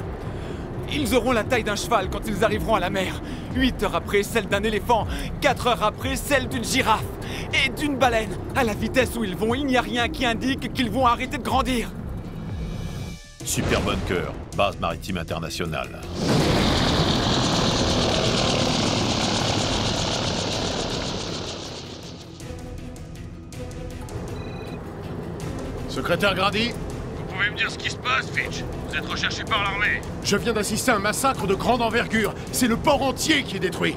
Ils auront la taille d'un cheval quand ils arriveront à la mer. 8 heures après, celle d'un éléphant. 4 heures après, celle d'une girafe. Et d'une baleine. À la vitesse où ils vont, il n'y a rien qui indique qu'ils vont arrêter de grandir. Super Bunker, base maritime internationale. Secrétaire Grady? Vous pouvez me dire ce qui se passe, Fitch? Vous êtes recherché par l'armée. Je viens d'assister à un massacre de grande envergure. C'est le port entier qui est détruit.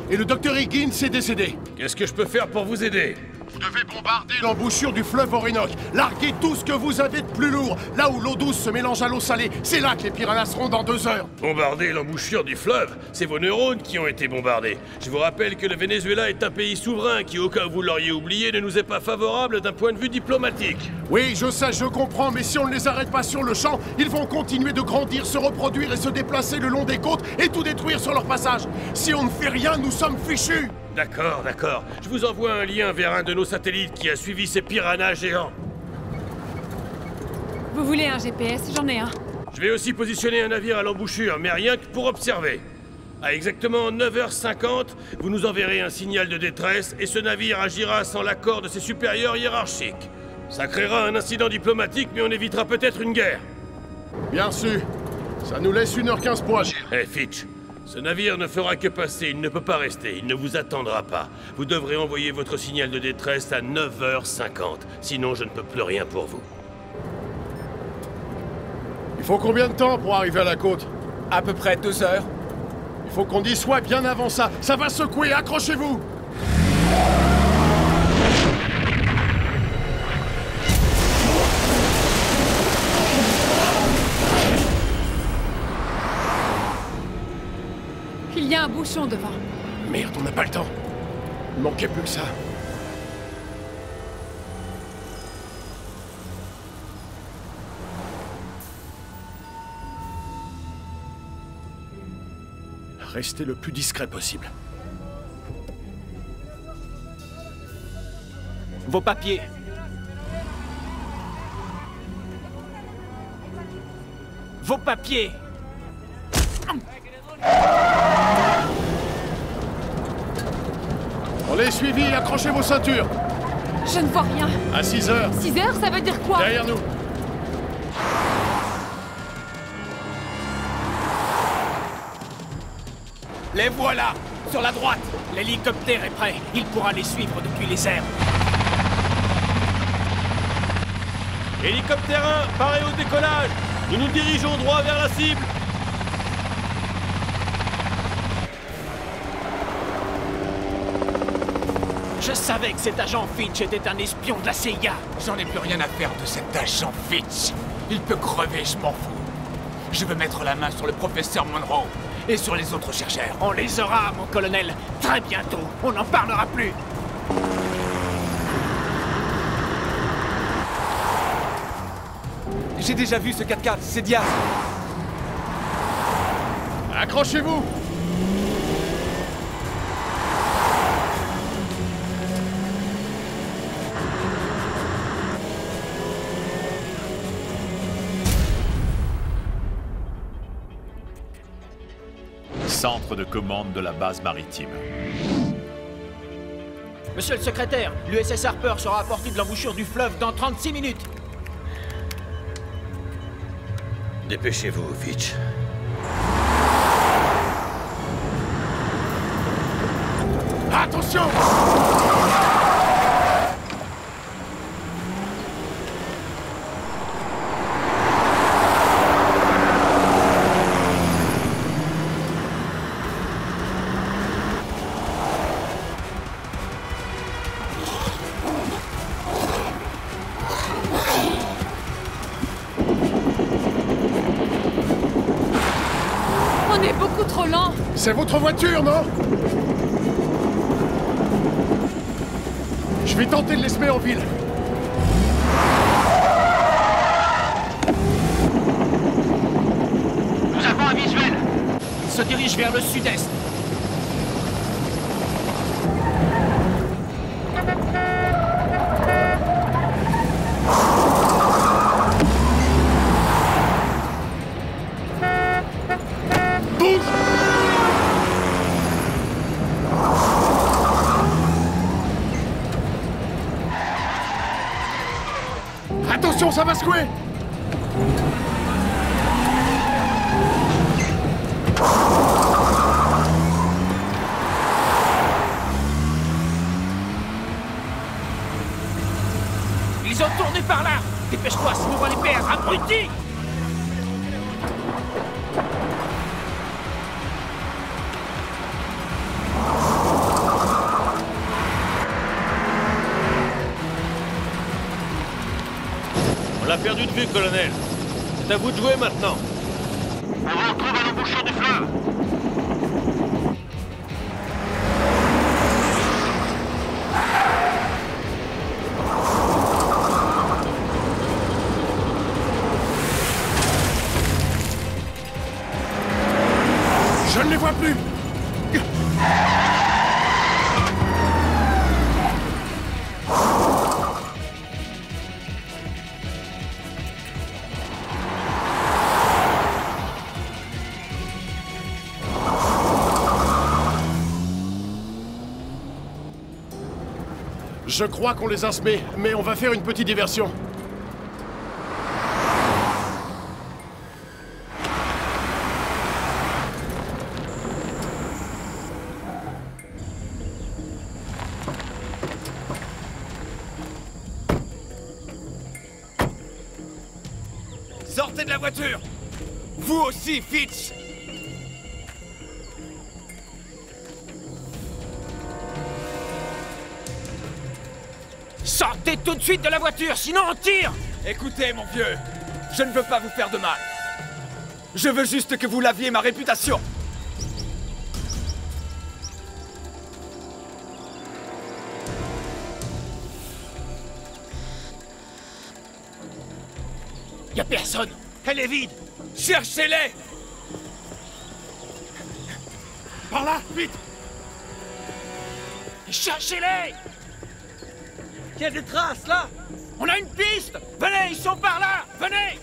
Et le docteur Higgins est décédé. Qu'est-ce que je peux faire pour vous aider? Vous devez bombarder l'embouchure du fleuve Orinoque. Larguez tout ce que vous avez de plus lourd. Là où l'eau douce se mélange à l'eau salée. C'est là que les piranhas seront dans 2 heures. Bombarder l'embouchure du fleuve? C'est vos neurones qui ont été bombardés. Je vous rappelle que le Venezuela est un pays souverain qui, au cas où vous l'auriez oublié, ne nous est pas favorable d'un point de vue diplomatique. Oui, je sais, je comprends, mais si on ne les arrête pas sur le champ, ils vont continuer de grandir, se reproduire et se déplacer le long des côtes et tout détruire sur leur passage. Si on ne fait rien, nous sommes fichus. D'accord, d'accord. Je vous envoie un lien vers un de nos satellites qui a suivi ces piranhas géants. Vous voulez un GPS? J'en ai un. Je vais aussi positionner un navire à l'embouchure, mais rien que pour observer. À exactement 9h50, vous nous enverrez un signal de détresse et ce navire agira sans l'accord de ses supérieurs hiérarchiques. Ça créera un incident diplomatique, mais on évitera peut-être une guerre. Bien sûr. Ça nous laisse 1h15 pour agir. Eh, Fitch, ce navire ne fera que passer, il ne peut pas rester, il ne vous attendra pas. Vous devrez envoyer votre signal de détresse à 9h50, sinon je ne peux plus rien pour vous. Il faut combien de temps pour arriver à la côte? À peu près 2 heures. Il faut qu'on y soit bien avant ça. Ça va secouer, accrochez-vous! a un bouchon devant. Merde, on n'a pas le temps. Il manquait plus que ça. Restez le plus discret possible. Vos papiers. Vos papiers. On les suivi, accrochez vos ceintures. Je ne vois rien. À 6 heures. 6 heures, ça veut dire quoi? Derrière nous. Les voilà. Sur la droite. L'hélicoptère est prêt. Il pourra les suivre depuis les airs. Hélicoptère 1, paré au décollage. Nous nous dirigeons droit vers la cible. Je savais que cet agent Fitch était un espion de la CIA. J'en ai plus rien à faire de cet agent Fitch. Il peut crever, je m'en fous. Je veux mettre la main sur le professeur Monroe et sur les autres chercheurs. On les aura, mon colonel. Très bientôt. On n'en parlera plus. J'ai déjà vu ce 4x4, c'est Diaz. Accrochez-vous. Centre de commande de la base maritime. Monsieur le secrétaire, l'USS Harper sera à portée de l'embouchure du fleuve dans 36 minutes. Dépêchez-vous, Fitch. Attention! On est beaucoup trop lent. C'est votre voiture, non? Je vais tenter de les semer en ville. Nous avons un visuel. Il se dirige vers le sud-est. Attention, ça va secouer! Ils ont tourné par là. Dépêche-toi, sinon on va les perdre, abruti! On l'a perdu de vue, colonel. C'est à vous de jouer maintenant. On vous retrouve à l'embouchure du fleuve. Je ne les vois plus! Je crois qu'on les a semés, mais on va faire une petite diversion. Sortez de la voiture! Vous aussi, Fitch! Sortez tout de suite de la voiture, sinon on tire! Écoutez, mon vieux, je ne veux pas vous faire de mal. Je veux juste que vous laviez ma réputation. Y a personne. Elle est vide. Cherchez-les! Par là, vite. Cherchez-les. Il y a des traces, là. On a une piste. Venez, ils sont par là. Venez.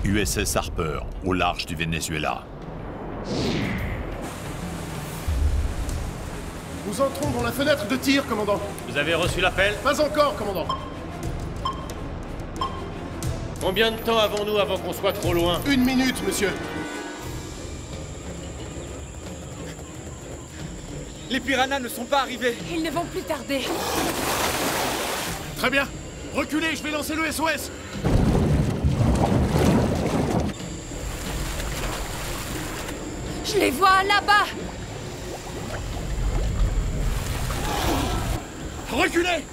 USS Harper, au large du Venezuela. Nous entrons dans la fenêtre de tir, commandant. Vous avez reçu l'appel? Pas encore, commandant. Combien de temps avons-nous avant qu'on soit trop loin? 1 minute, monsieur. Les piranhas ne sont pas arrivés. Ils ne vont plus tarder. Très bien. Reculez, je vais lancer le SOS. Je les vois là-bas. Reculez.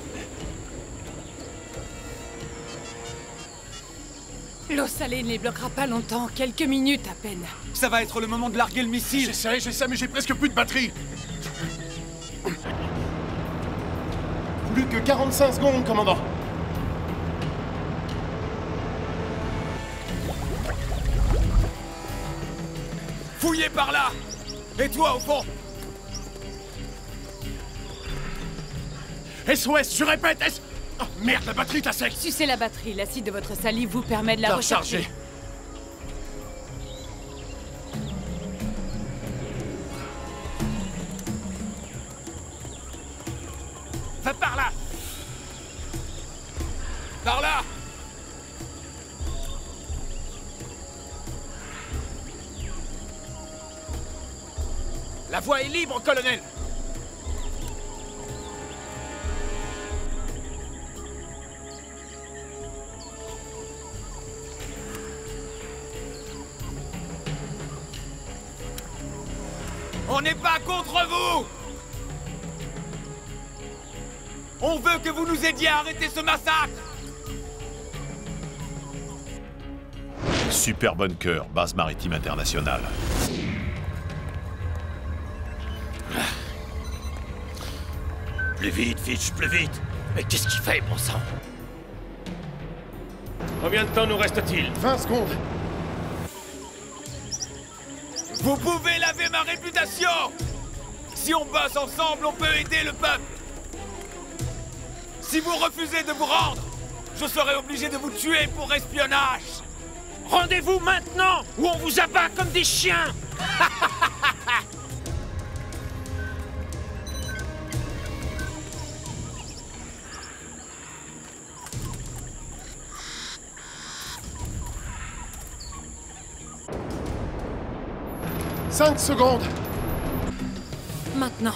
L'eau salée ne les bloquera pas longtemps, quelques minutes à peine. Ça va être le moment de larguer le missile. J'essaie, mais j'ai presque plus de batterie. Plus que 45 secondes, commandant. Fouillez par là! Et toi, au fond? SOS, je répète, Oh merde, la batterie est à sec. Sucez la batterie, l'acide de votre salive vous permet de la recharger. Va par là! Par là! La voie est libre, colonel! On n'est pas contre vous! On veut que vous nous aidiez à arrêter ce massacre! Super Bunker, base maritime internationale. Plus vite, Fitch, plus vite. Mais qu'est-ce qu'il fait, bon sang? Combien de temps nous reste-t-il? 20 secondes. Vous pouvez laver ma réputation! Si on bosse ensemble, on peut aider le peuple! Si vous refusez de vous rendre, je serai obligé de vous tuer pour espionnage! Rendez-vous maintenant, ou on vous abat comme des chiens! 5 secondes. Maintenant.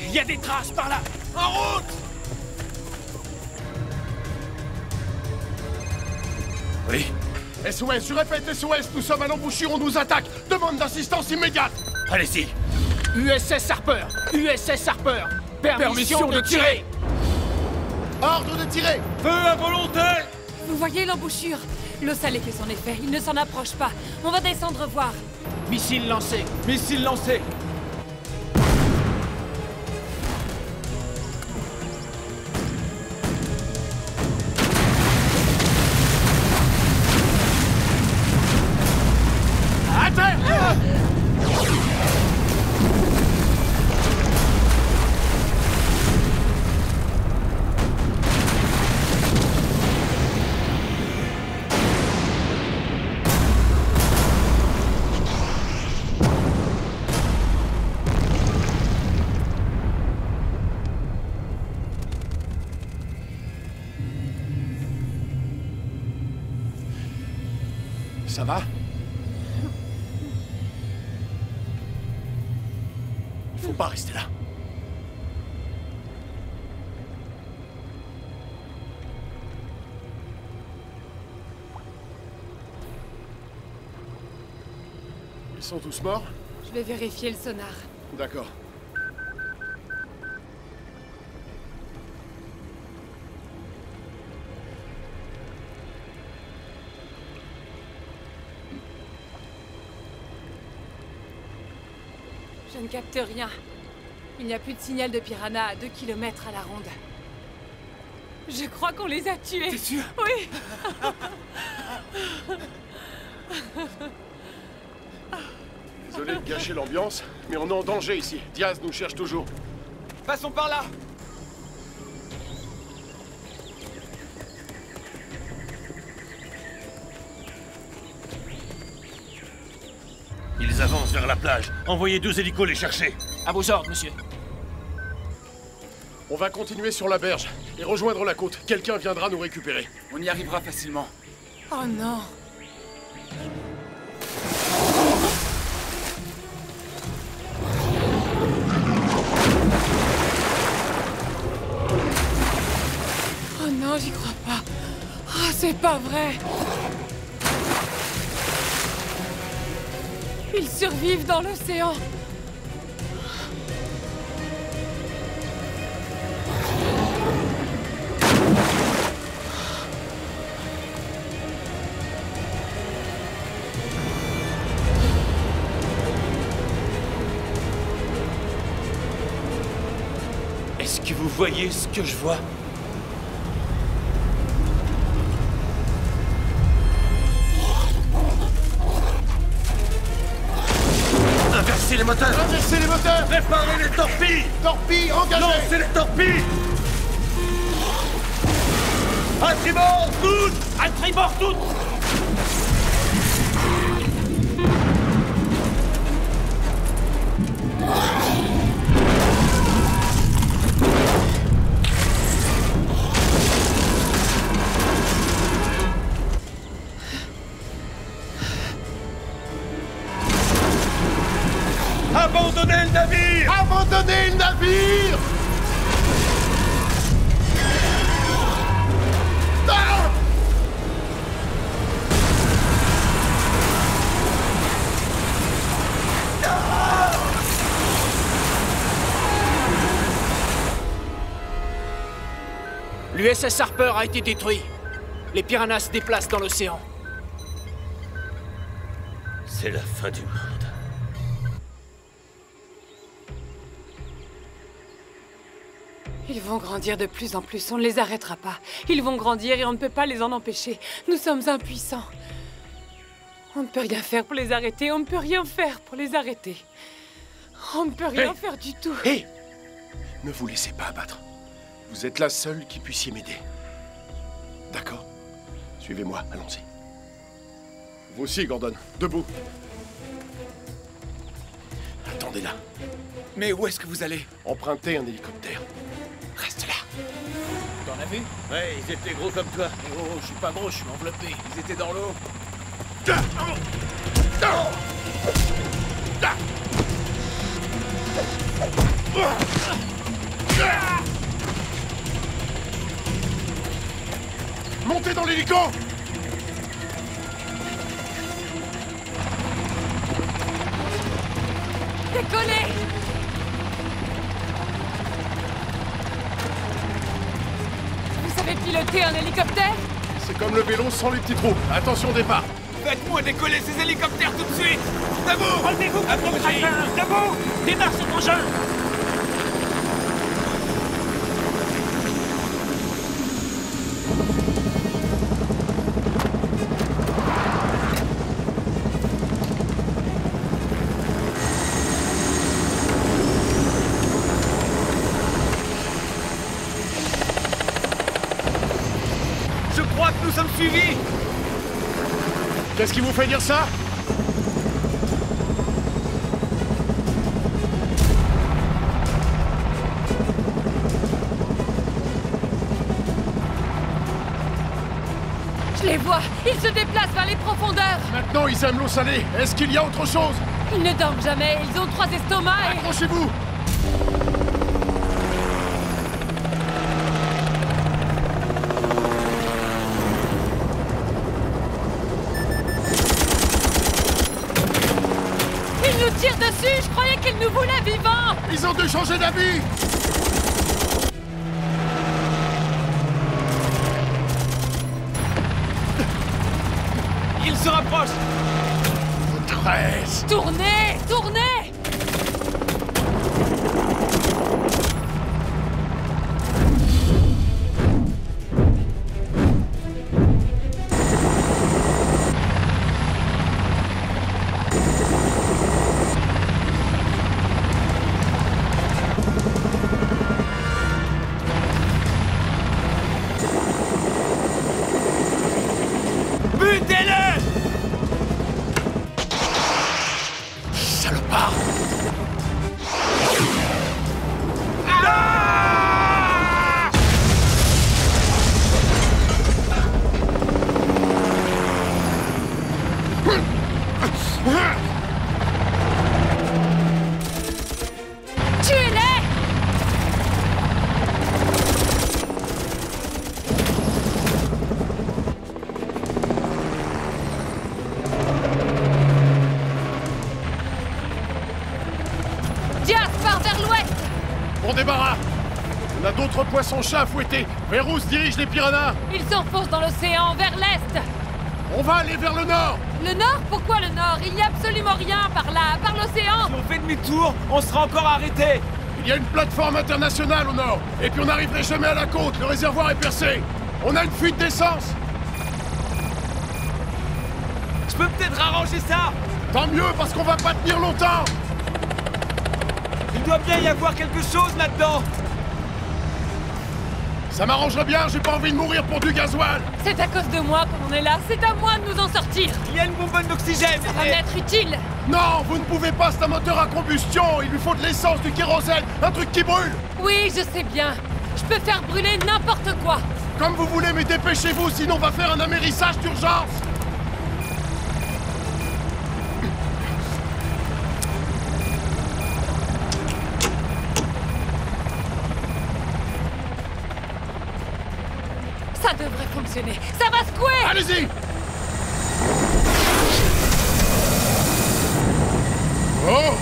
Il y a des traces par là! En route! Oui? SOS, je répète SOS, nous sommes à l'embouchure, on nous attaque. Demande d'assistance immédiate. Allez-y! USS Harper! USS Harper! Permission de tirer! Ordre de tirer. Feu à volonté! Vous voyez l'embouchure? L'eau salée fait son effet, il ne s'en approche pas. On va descendre voir. Missile lancé! Missile lancé. À terre. Ça va? Il faut pas rester là. Ils sont tous morts? Je vais vérifier le sonar. D'accord. ne capte rien. Il n'y a plus de signal de piranha à 2 km à la ronde. Je crois qu'on les a tués. T'es sûr? Oui. Désolé de gâcher l'ambiance, mais on est en danger ici. Diaz nous cherche toujours. Passons par là. Ils avancent vers la plage. Envoyez 2 hélicos les chercher. À vos ordres, monsieur. On va continuer sur la berge et rejoindre la côte. Quelqu'un viendra nous récupérer. On y arrivera facilement. Oh non. Oh non, j'y crois pas. Oh, c'est pas vrai. Ils survivent dans l'océan. Est-ce que vous voyez ce que je vois? Inversez les moteurs! Inversez les moteurs! Réparez les torpilles! Torpilles, engagées! Lancez les torpilles! À tribord, toutes! À tribord, toutes! Abandonnez le navire! Abandonnez le navire! Ah! L'USS Harper a été détruit. Les piranhas se déplacent dans l'océan. C'est la fin du monde. Ils vont grandir de plus en plus, on ne les arrêtera pas. Ils vont grandir et on ne peut pas les en empêcher. Nous sommes impuissants. On ne peut rien faire pour les arrêter, on ne peut rien faire pour les arrêter. On ne peut rien faire du tout. Hé! Ne vous laissez pas abattre. Vous êtes la seule qui puissiez m'aider. D'accord? Suivez-moi, allons-y. Vous aussi, Gordon. Debout. Attendez là. Mais où est-ce que vous allez? Empruntez un hélicoptère. Reste là. T'en as vu? Ouais, ils étaient gros comme toi. Oh, je suis pas gros, je suis enveloppé. Ils étaient dans l'eau. Montez dans l'hélico! Décollez! Vous savez piloter un hélicoptère? C'est comme le vélo sans les petits trous. Attention départ. Faites-moi décoller ces hélicoptères tout de suite! Debout! Relevez-vous, Approchez! debout! Démarre cet engin! Je crois que nous sommes suivis! Qu'est-ce qui vous fait dire ça? Je les vois! Ils se déplacent vers les profondeurs! Maintenant, ils aiment l'eau salée. Est-ce qu'il y a autre chose? Ils ne dorment jamais, ils ont 3 estomacs et... Accrochez-vous! Ils nous tirent dessus! Je croyais qu'ils nous voulaient vivants! Ils ont dû changer d'avis! Ils se rapprochent! 13! Tournez! Tournez! poisson-chat à fouetter. Vers où se dirigent les piranhas? Ils s'enfoncent dans l'océan, vers l'est. On va aller vers le nord. Le nord? Pourquoi le nord? Il n'y a absolument rien par là, par l'océan. Si on fait demi-tour, on sera encore arrêté. Il y a une plateforme internationale au nord. Et puis on n'arriverait jamais à la côte, le réservoir est percé. On a une fuite d'essence. Je peux peut-être arranger ça. Tant mieux, parce qu'on va pas tenir longtemps. Il doit bien y avoir quelque chose là-dedans. Ça m'arrangerait bien, j'ai pas envie de mourir pour du gasoil. C'est à cause de moi qu'on en est là. C'est à moi de nous en sortir. Il y a une bonbonne d'oxygène. Ça va m'être utile. Non, vous ne pouvez pas, c'est un moteur à combustion. Il lui faut de l'essence, du kérosène, un truc qui brûle. Oui, je sais bien. Je peux faire brûler n'importe quoi. Comme vous voulez, mais dépêchez-vous, sinon on va faire un amérissage d'urgence. Ça devrait fonctionner. Ça va secouer. Allez-y. Oh!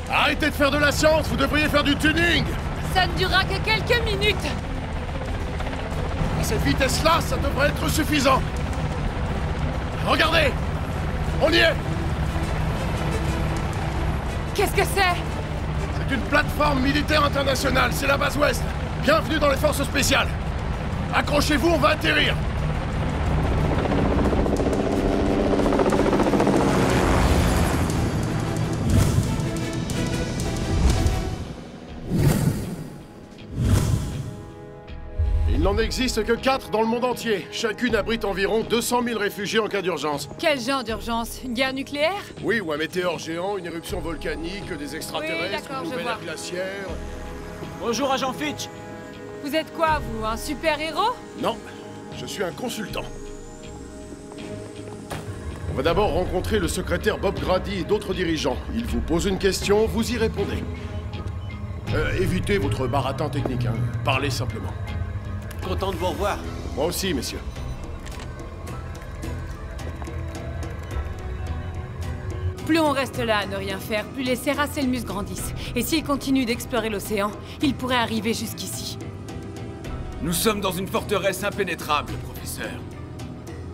Arrêtez de faire de la science, vous devriez faire du tuning. Ça ne durera que quelques minutes. À cette vitesse-là, ça devrait être suffisant. Regardez! On y est! Qu'est-ce que c'est? C'est une plateforme militaire internationale, c'est la base ouest. Bienvenue dans les forces spéciales. Accrochez-vous, on va atterrir. Il n'en existe que 4 dans le monde entier. Chacune abrite environ 200 000 réfugiés en cas d'urgence. Quel genre d'urgence? Une guerre nucléaire? Oui, ou un météore géant, une éruption volcanique, des extraterrestres, Oui, d'accord, une je nouvelle vois. ère glaciaire... Bonjour, agent Fitch. Vous êtes quoi, vous? Un super-héros? Non, je suis un consultant. On va d'abord rencontrer le secrétaire Bob Grady et d'autres dirigeants. Il vous pose une question, vous y répondez. Évitez votre baratin technique, hein. Parlez simplement. Content de vous revoir. Moi aussi, messieurs. Plus on reste là à ne rien faire, plus les Serraselmus grandissent. Et s'ils continuent d'explorer l'océan, ils pourraient arriver jusqu'ici. Nous sommes dans une forteresse impénétrable, professeur.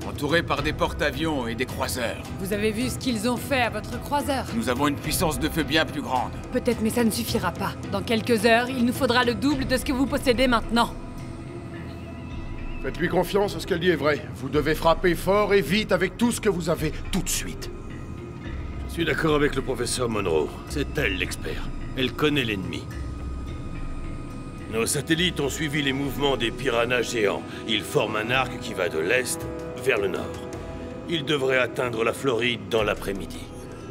Entourés par des porte-avions et des croiseurs. Vous avez vu ce qu'ils ont fait à votre croiseur? Nous avons une puissance de feu bien plus grande. Peut-être, mais ça ne suffira pas. Dans quelques heures, il nous faudra le double de ce que vous possédez maintenant. Faites-lui confiance, ce qu'elle dit est vrai. Vous devez frapper fort et vite avec tout ce que vous avez, tout de suite. Je suis d'accord avec le professeur Monroe. C'est elle l'expert. Elle connaît l'ennemi. Nos satellites ont suivi les mouvements des piranhas géants. Ils forment un arc qui va de l'est vers le nord. Ils devraient atteindre la Floride dans l'après-midi.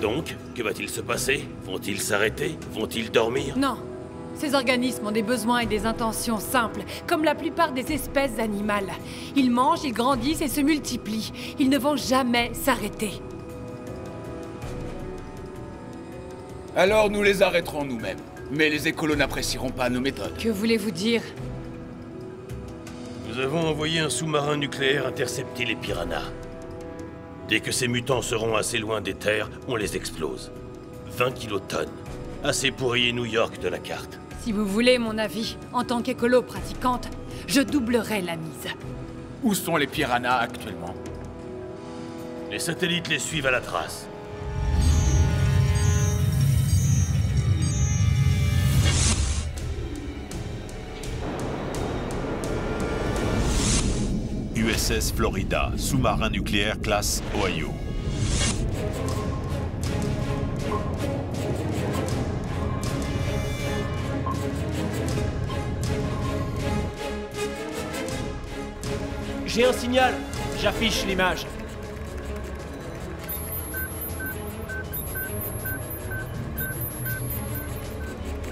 Donc, que va-t-il se passer? Vont-ils s'arrêter? Vont-ils dormir? Non. Ces organismes ont des besoins et des intentions simples, comme la plupart des espèces animales. Ils mangent, ils grandissent et se multiplient. Ils ne vont jamais s'arrêter. Alors nous les arrêterons nous-mêmes. Mais les écolos n'apprécieront pas nos méthodes. Que voulez-vous dire? Nous avons envoyé un sous-marin nucléaire intercepter les piranhas. Dès que ces mutants seront assez loin des terres, on les explose. 20 kilotonnes. Assez pour rayer New York de la carte. Si vous voulez mon avis, en tant qu'écolo pratiquante, je doublerai la mise. Où sont les piranhas actuellement? Les satellites les suivent à la trace. USS Florida, sous-marin nucléaire classe Ohio. J'ai un signal. J'affiche l'image.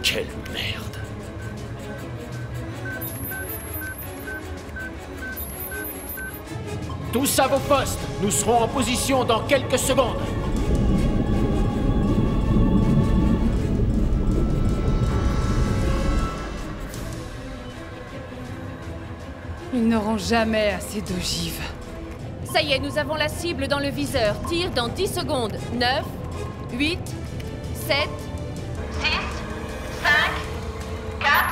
Quelle merde. Tous à vos postes. Nous serons en position dans quelques secondes. Ils n'auront jamais assez d'ogives. Ça y est, nous avons la cible dans le viseur. Tire dans 10 secondes. 9, 8, 7, 6, 5, 4,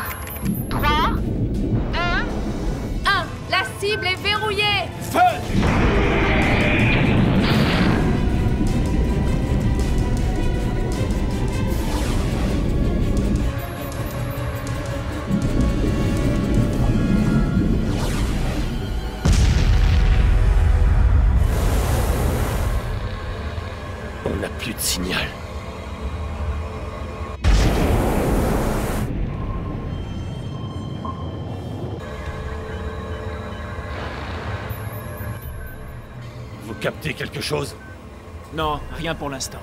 cible est verrouillée! Feu! On n'a plus de signal. Vous captez quelque chose? Non, rien pour l'instant.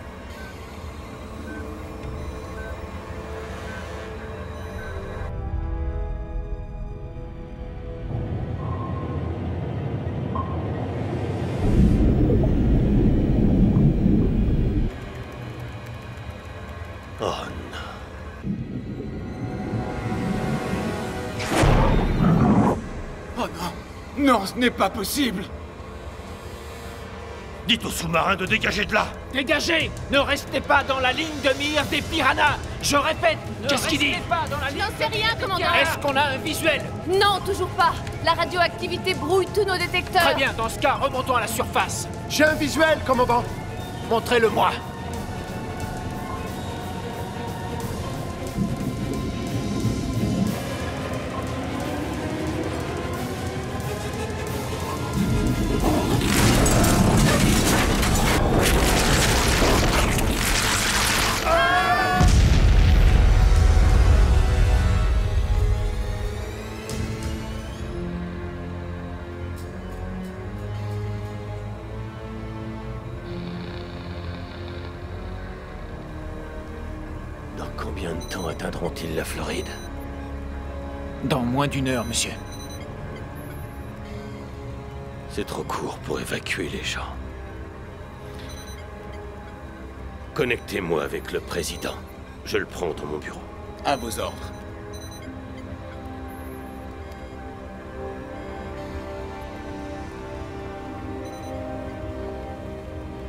Oh Oh non! Non, ce n'est pas possible! dites au sous-marin de dégager de là! Dégagez! Ne restez pas dans la ligne de mire des piranhas! Je répète, qu'est-ce qu'il dit? Pas dans la ligne. J'en sais rien, commandant! Est-ce qu'on a un visuel? Non, toujours pas! La radioactivité brouille tous nos détecteurs! Très bien, dans ce cas, remontons à la surface. J'ai un visuel, commandant. Montrez-le-moi. Dans combien de temps atteindront-ils la Floride? Dans moins d'une heure, monsieur. C'est trop court pour évacuer les gens. Connectez-moi avec le président. Je le prends dans mon bureau. À vos ordres.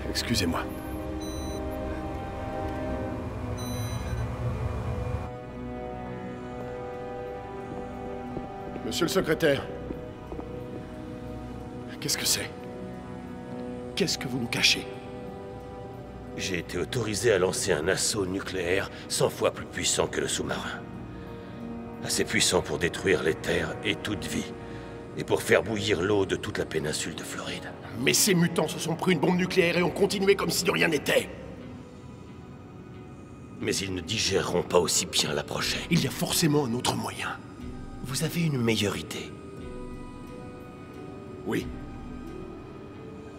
Excusez-moi. Monsieur le secrétaire. Qu'est-ce que c'est? Qu'est-ce que vous nous cachez? J'ai été autorisé à lancer un assaut nucléaire 100 fois plus puissant que le sous-marin. Assez puissant pour détruire les terres et toute vie. Et pour faire bouillir l'eau de toute la péninsule de Floride. Mais ces mutants se sont pris une bombe nucléaire et ont continué comme si de rien n'était. Mais ils ne digéreront pas aussi bien la prochaine. Il y a forcément un autre moyen. Vous avez une meilleure idée? Oui.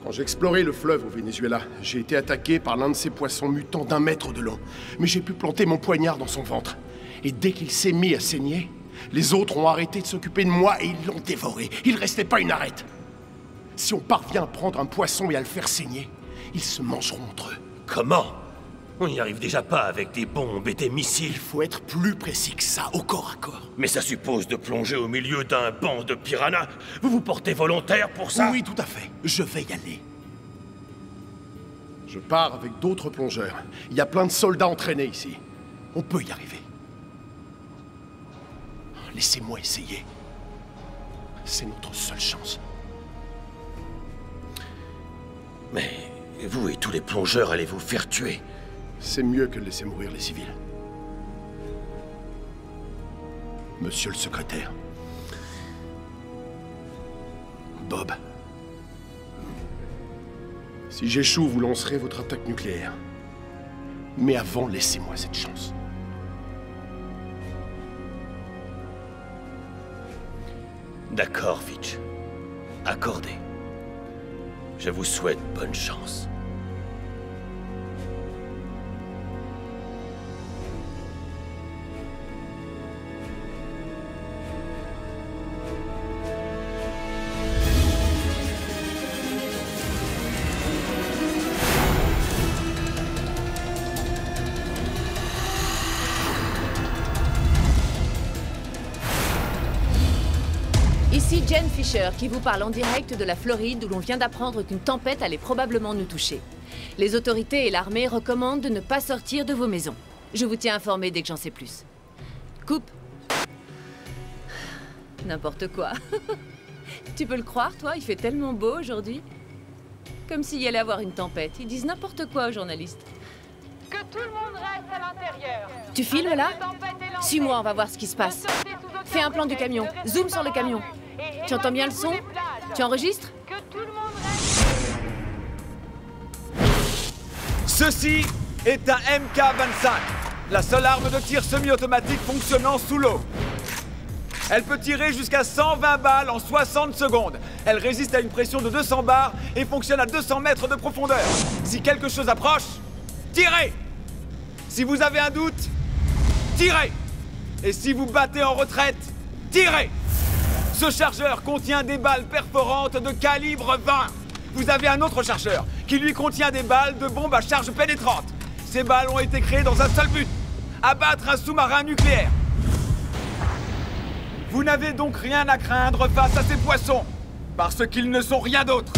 Quand j'ai exploré le fleuve au Venezuela, j'ai été attaqué par l'un de ces poissons mutants d'1 mètre de long. Mais j'ai pu planter mon poignard dans son ventre. Et dès qu'il s'est mis à saigner, les autres ont arrêté de s'occuper de moi et ils l'ont dévoré. Il restait pas une arête. Si on parvient à prendre un poisson et à le faire saigner, ils se mangeront entre eux. Comment? On n'y arrive déjà pas avec des bombes et des missiles. Il faut être plus précis que ça, au corps à corps. Mais ça suppose de plonger au milieu d'un banc de piranhas. Vous vous portez volontaire pour ça? Oui, tout à fait. Je vais y aller. Je pars avec d'autres plongeurs. Il y a plein de soldats entraînés ici. On peut y arriver. Laissez-moi essayer. C'est notre seule chance. Mais vous et tous les plongeurs allez vous faire tuer. C'est mieux que de laisser mourir les civils. Monsieur le secrétaire. Bob. Si j'échoue, vous lancerez votre attaque nucléaire. Mais avant, laissez-moi cette chance. D'accord, Fitch. Accordé. Je vous souhaite bonne chance. Ici Jen Fisher qui vous parle en direct de la Floride où l'on vient d'apprendre qu'une tempête allait probablement nous toucher. Les autorités et l'armée recommandent de ne pas sortir de vos maisons. Je vous tiens informé dès que j'en sais plus. Coupe. N'importe quoi. Tu peux le croire, toi? Il fait tellement beau aujourd'hui. Comme s'il y allait avoir une tempête. Ils disent n'importe quoi aux journalistes. Que tout le monde reste à l'intérieur. Tu filmes là? Suis-moi, on va voir ce qui se passe. Fais un plan du camion. Zoom sur le camion. Tu entends bien le son? Tu enregistres? Que tout le monde reste. Ceci est un MK25, la seule arme de tir semi-automatique fonctionnant sous l'eau. Elle peut tirer jusqu'à 120 balles en 60 secondes. Elle résiste à une pression de 200 bars et fonctionne à 200 mètres de profondeur. Si quelque chose approche, tirez! Si vous avez un doute, tirez! Et si vous battez en retraite, tirez! Ce chargeur contient des balles perforantes de calibre 20. Vous avez un autre chargeur qui lui contient des balles de bombes à charge pénétrante. Ces balles ont été créées dans un seul but, abattre un sous-marin nucléaire. Vous n'avez donc rien à craindre face à ces poissons, parce qu'ils ne sont rien d'autre.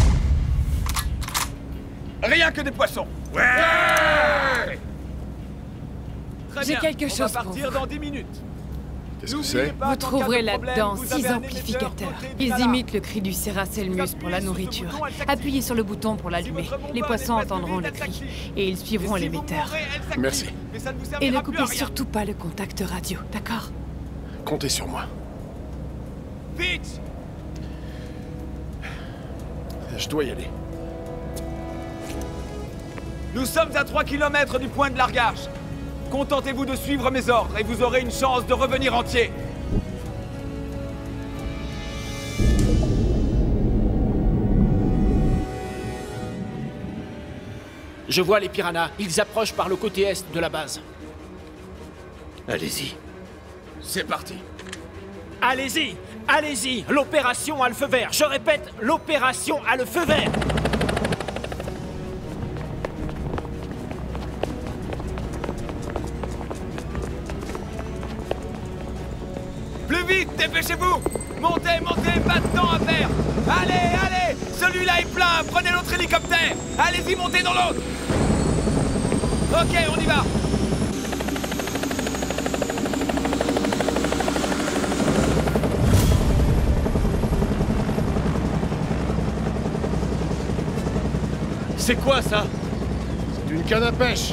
Rien que des poissons. Ouais! Très J'ai bien, quelque chose on va pour partir vous. dans 10 minutes. Qu'est-ce que c'est? Vous trouverez là-dedans 6 amplificateurs. Ils imitent le cri du Ceraselmus pour la nourriture. Appuyez sur le bouton pour l'allumer. Les poissons entendront le cri et ils suivront l'émetteur. Merci. Et ne coupez surtout pas le contact radio, d'accord? Comptez sur moi. Vite! Je dois y aller. Nous sommes à 3 km du point de largage. Contentez-vous de suivre mes ordres et vous aurez une chance de revenir entier. Je vois les piranhas. Ils approchent par le côté est de la base. Allez-y. C'est parti. Allez-y! Allez-y! L'opération a le feu vert. Je répète, l'opération a le feu vert. Plus vite, dépêchez-vous! Montez, montez, pas de temps à faire! Allez, allez! Celui-là est plein, prenez l'autre hélicoptère! Allez-y, montez dans l'autre! Ok, on y va! C'est quoi ça? C'est une canne à pêche.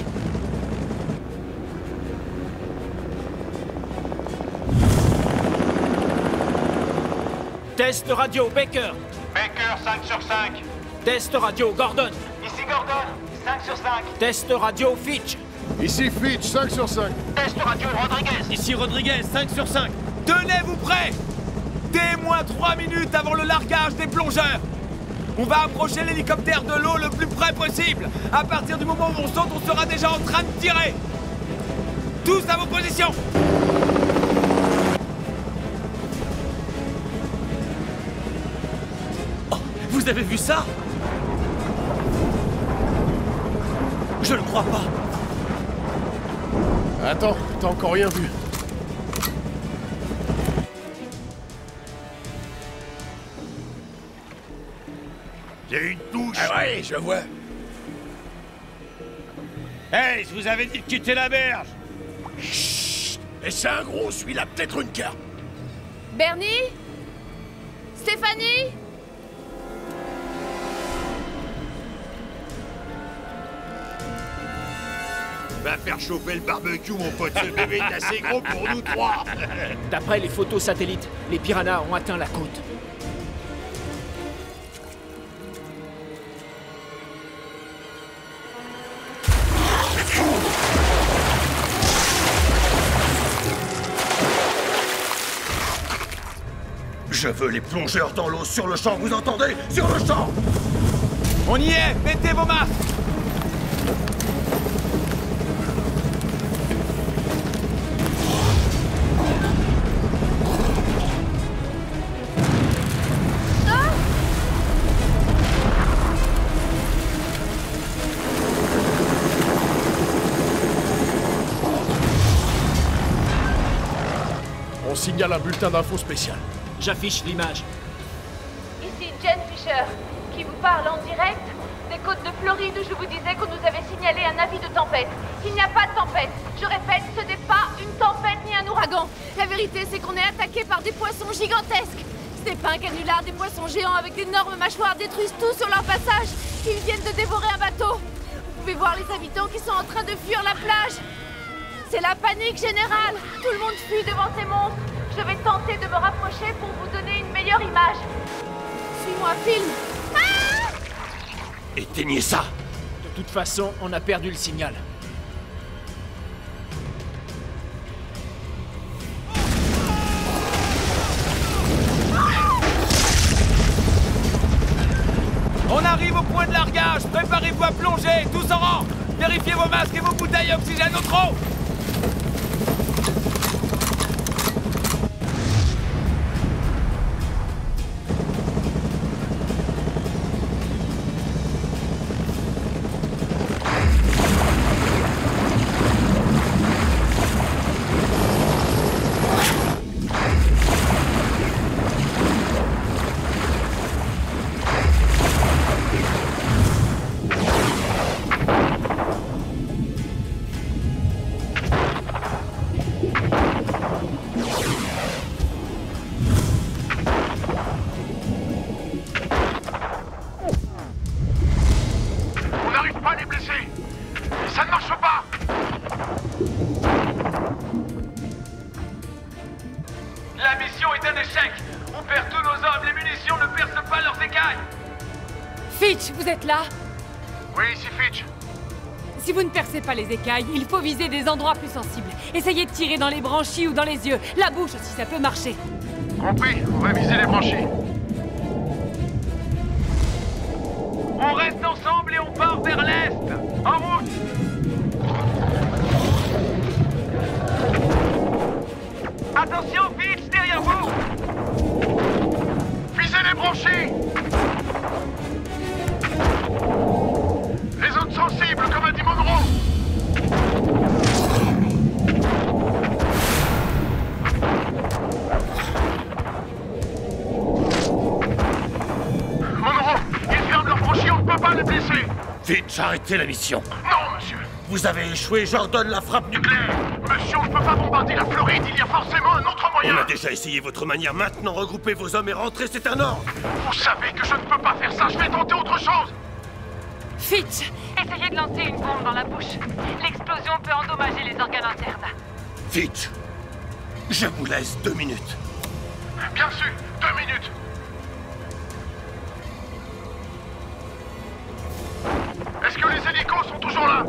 Test radio, Baker. Baker, 5 sur 5. Test radio, Gordon. Ici Gordon, 5 sur 5. Test radio, Fitch. Ici Fitch, 5 sur 5. Test radio, Rodriguez. Ici Rodriguez, 5 sur 5. Tenez-vous prêts! Dès-moins 3 minutes avant le largage des plongeurs! On va approcher l'hélicoptère de l'eau le plus près possible! À partir du moment où on saute, on sera déjà en train de tirer! Tous à vos positions! Vous avez vu ça? Je le crois pas. Attends, t'as encore rien vu. Il y a une touche. Ah ouais, je vois. Hey, je vous avais dit de quitter la berge. Chut! Et c'est un gros, celui-là, peut-être une carte. Bernie? Stéphanie? Va faire chauffer le barbecue, mon pote. Ce bébé est assez gros pour nous trois. D'après les photos satellites, les piranhas ont atteint la côte. Je veux les plongeurs dans l'eau sur le champ, vous entendez? Sur le champ! On y est! Mettez vos masques! On signale un bulletin d'info spécial. J'affiche l'image. Ici Jen Fisher, qui vous parle en direct des côtes de Floride où je vous disais qu'on nous avait signalé un avis de tempête. Il n'y a pas de tempête. Je répète, ce n'est pas une tempête ni un ouragan. La vérité, c'est qu'on est attaqué par des poissons gigantesques. Des pins canulars, des poissons géants avec d'énormes mâchoires détruisent tout sur leur passage. Ils viennent de dévorer un bateau. Vous pouvez voir les habitants qui sont en train de fuir la plage. C'est la panique générale. Tout le monde fuit devant ces monstres. Je vais tenter de me rapprocher pour vous donner une meilleure image. Suis-moi, film. Ah! Éteignez ça! De toute façon, on a perdu le signal. On arrive au point de largage. Préparez-vous à plonger, tous en rang. Vérifiez vos masques et vos bouteilles à oxygène au trot. Fitch, vous êtes là? Oui, ici Fitch. Si vous ne percez pas les écailles, il faut viser des endroits plus sensibles. Essayez de tirer dans les branchies ou dans les yeux. La bouche aussi, ça peut marcher. Compris, on va viser les branchies. On reste ensemble et on part vers l'est. En route. Attention, Fitch, derrière vous. Visez les branchies. Les zones sensibles, comme a dit Monroe. Monroe, ils ferment leurs branchies, on ne peut pas les blesser. Fitch, arrêtez la mission. Non, monsieur. Vous avez échoué, j'ordonne la frappe nucléaire. Monsieur, on ne peut pas bombarder la Floride, il y a forcément un autre moyen. On a déjà essayé votre manière, maintenant regroupez vos hommes et rentrez, c'est un ordre. Vous savez que je ne peux pas faire ça, je vais tenter autre chose. Fitch, essayez de lancer une bombe dans la bouche. L'explosion peut endommager les organes internes. Fitch, je vous laisse 2 minutes. Bien sûr, 2 minutes. Est-ce que les hélicos sont toujours là?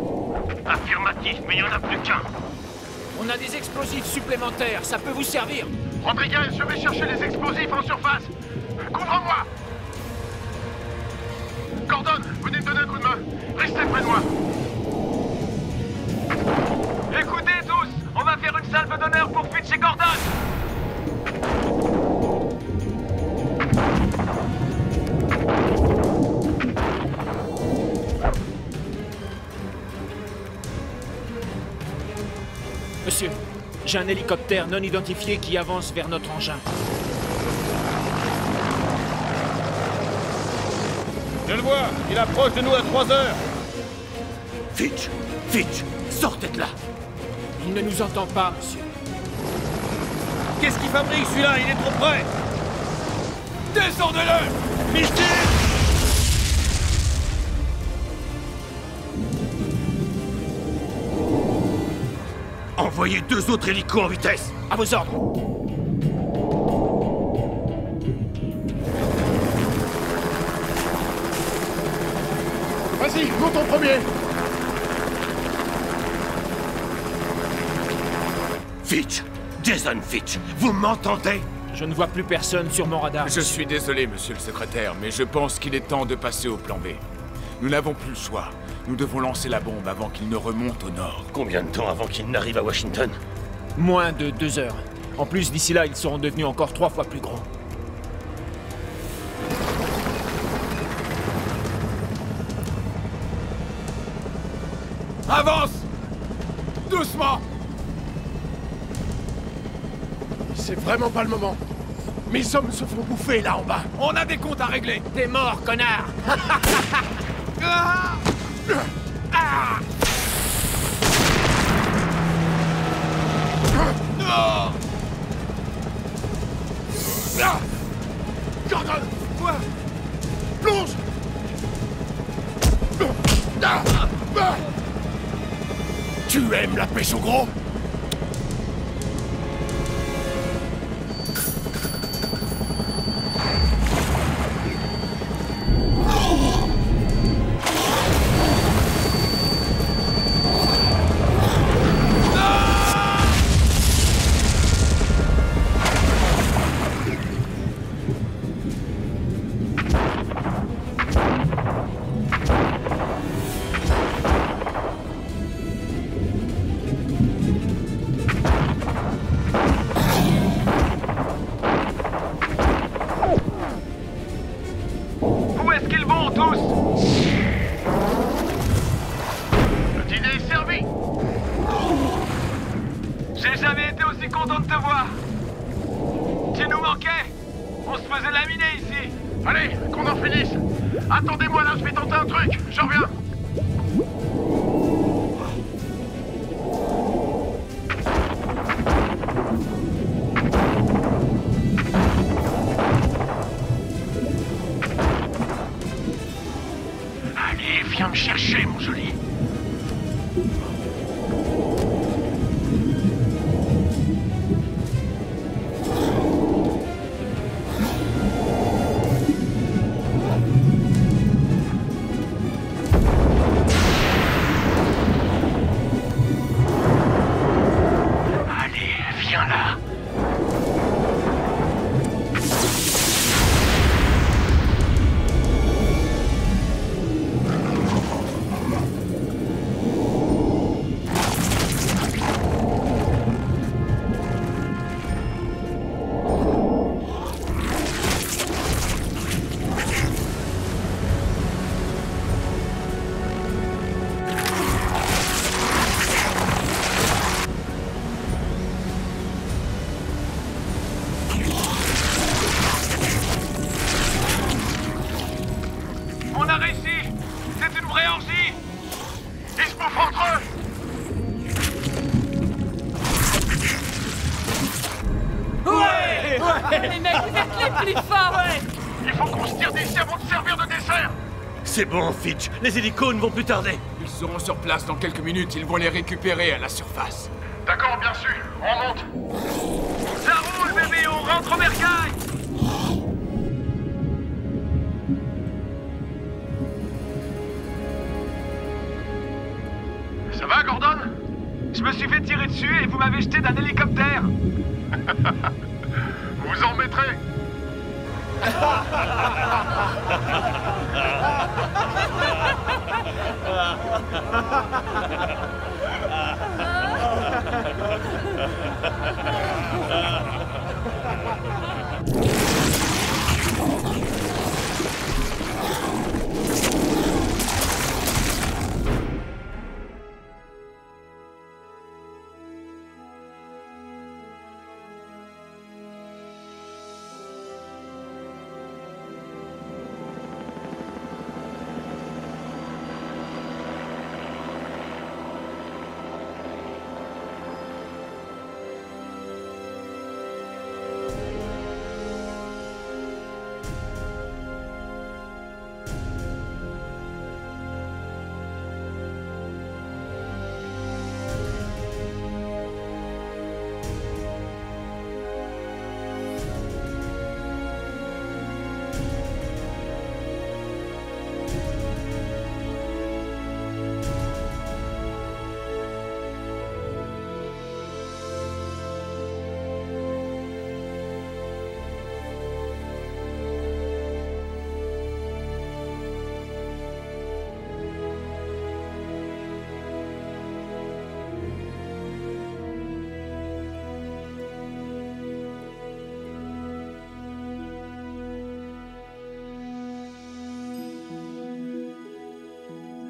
Affirmatif, mais il n'y en a plus qu'un. On a des explosifs supplémentaires, ça peut vous servir. Rodriguez, je vais chercher les explosifs en surface. Couvre-moi. Gordon, venez me donner un coup de main. Restez près de moi. Écoutez tous, on va faire une salve d'honneur pour Fitch et Gordon. Monsieur, j'ai un hélicoptère non identifié qui avance vers notre engin. Je le vois, il approche de nous à 3 heures. Fitch, Fitch, sortez de là. Il ne nous entend pas, monsieur. Qu'est-ce qu'il fabrique celui-là? Il est trop près. Descendez-le! Missile! Envoyez 2 autres hélicos en vitesse. À vos ordres. Vas-y, monte en premier. Fitch, Jason Fitch, vous m'entendez? Je ne vois plus personne sur mon radar. Je suis désolé, monsieur le secrétaire, mais je pense qu'il est temps de passer au plan B. Nous n'avons plus le choix. Nous devons lancer la bombe avant qu'il ne remonte au nord. Combien de temps avant qu'il n'arrive à Washington? Moins de 2 heures. En plus, d'ici là, ils seront devenus encore 3 fois plus gros. Avance! Doucement! C'est vraiment pas le moment. Mes hommes se font bouffer là en bas. On a des comptes à régler! T'es mort, connard! Ah! Ah! Non! Ah! Gordon! Quoi? Plonge! Tu aimes la pêche au gros? Où est-ce qu'ils vont, tous? Le dîner est servi. J'ai jamais été aussi content de te voir. Tu nous manquais. On se faisait laminer ici. Allez, qu'on en finisse. Attendez-moi là, je vais tenter un truc. Je reviens. Allez, viens me chercher, mon joli. Allez, viens là. On a réussi. C'est une vraie orgie. Ils se bouffent entre eux. Les mecs, vous êtes les plus forts! Il faut qu'on se tire d'ici avant de servir de dessert. C'est bon, Fitch. Les hélicos ne vont plus tarder. Ils seront sur place dans quelques minutes. Ils vont les récupérer à la surface. D'accord, bien sûr. On monte. Ça roule, bébé. On rentre au bercail. Ça va, Gordon? Je me suis fait tirer dessus et vous m'avez jeté d'un hélicoptère. Vous en mettrez.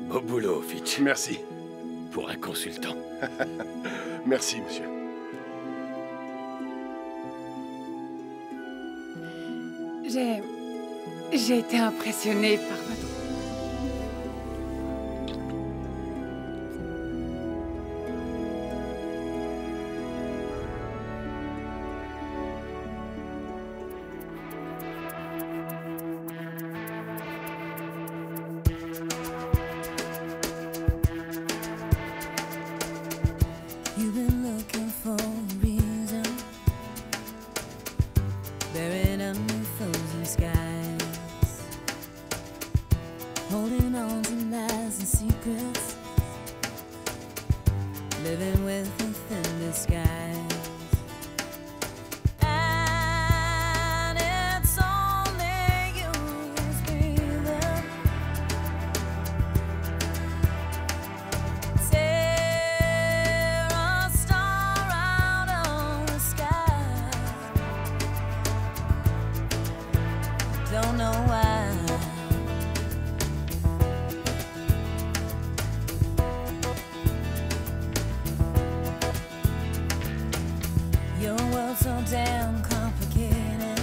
Beau boulot, Fitch. Merci. Pour un consultant. Merci, monsieur. J'ai été impressionnée par votre... don't know why. Your world's so damn complicated.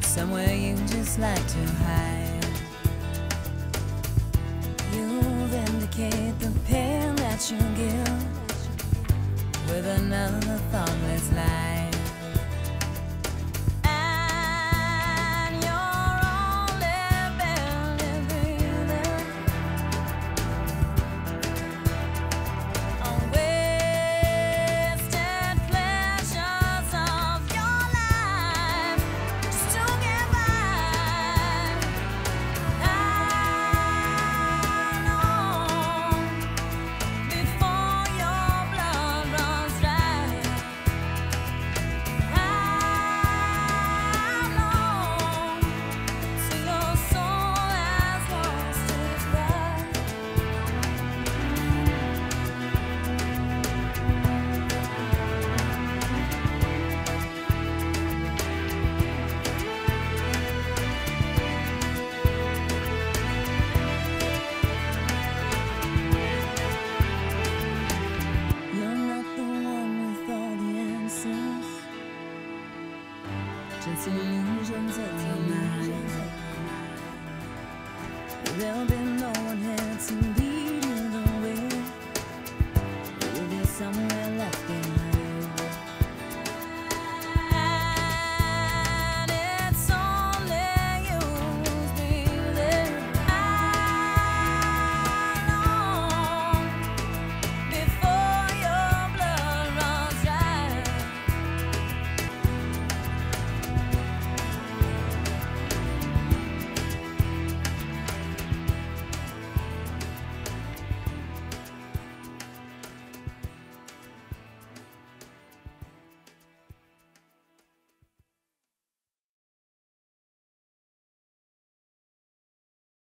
Somewhere you just like to hide. You vindicate the pain that you give with another thoughtless lie. Just illusions of your mind. There'll be no one here to lead you the way. There'll be someone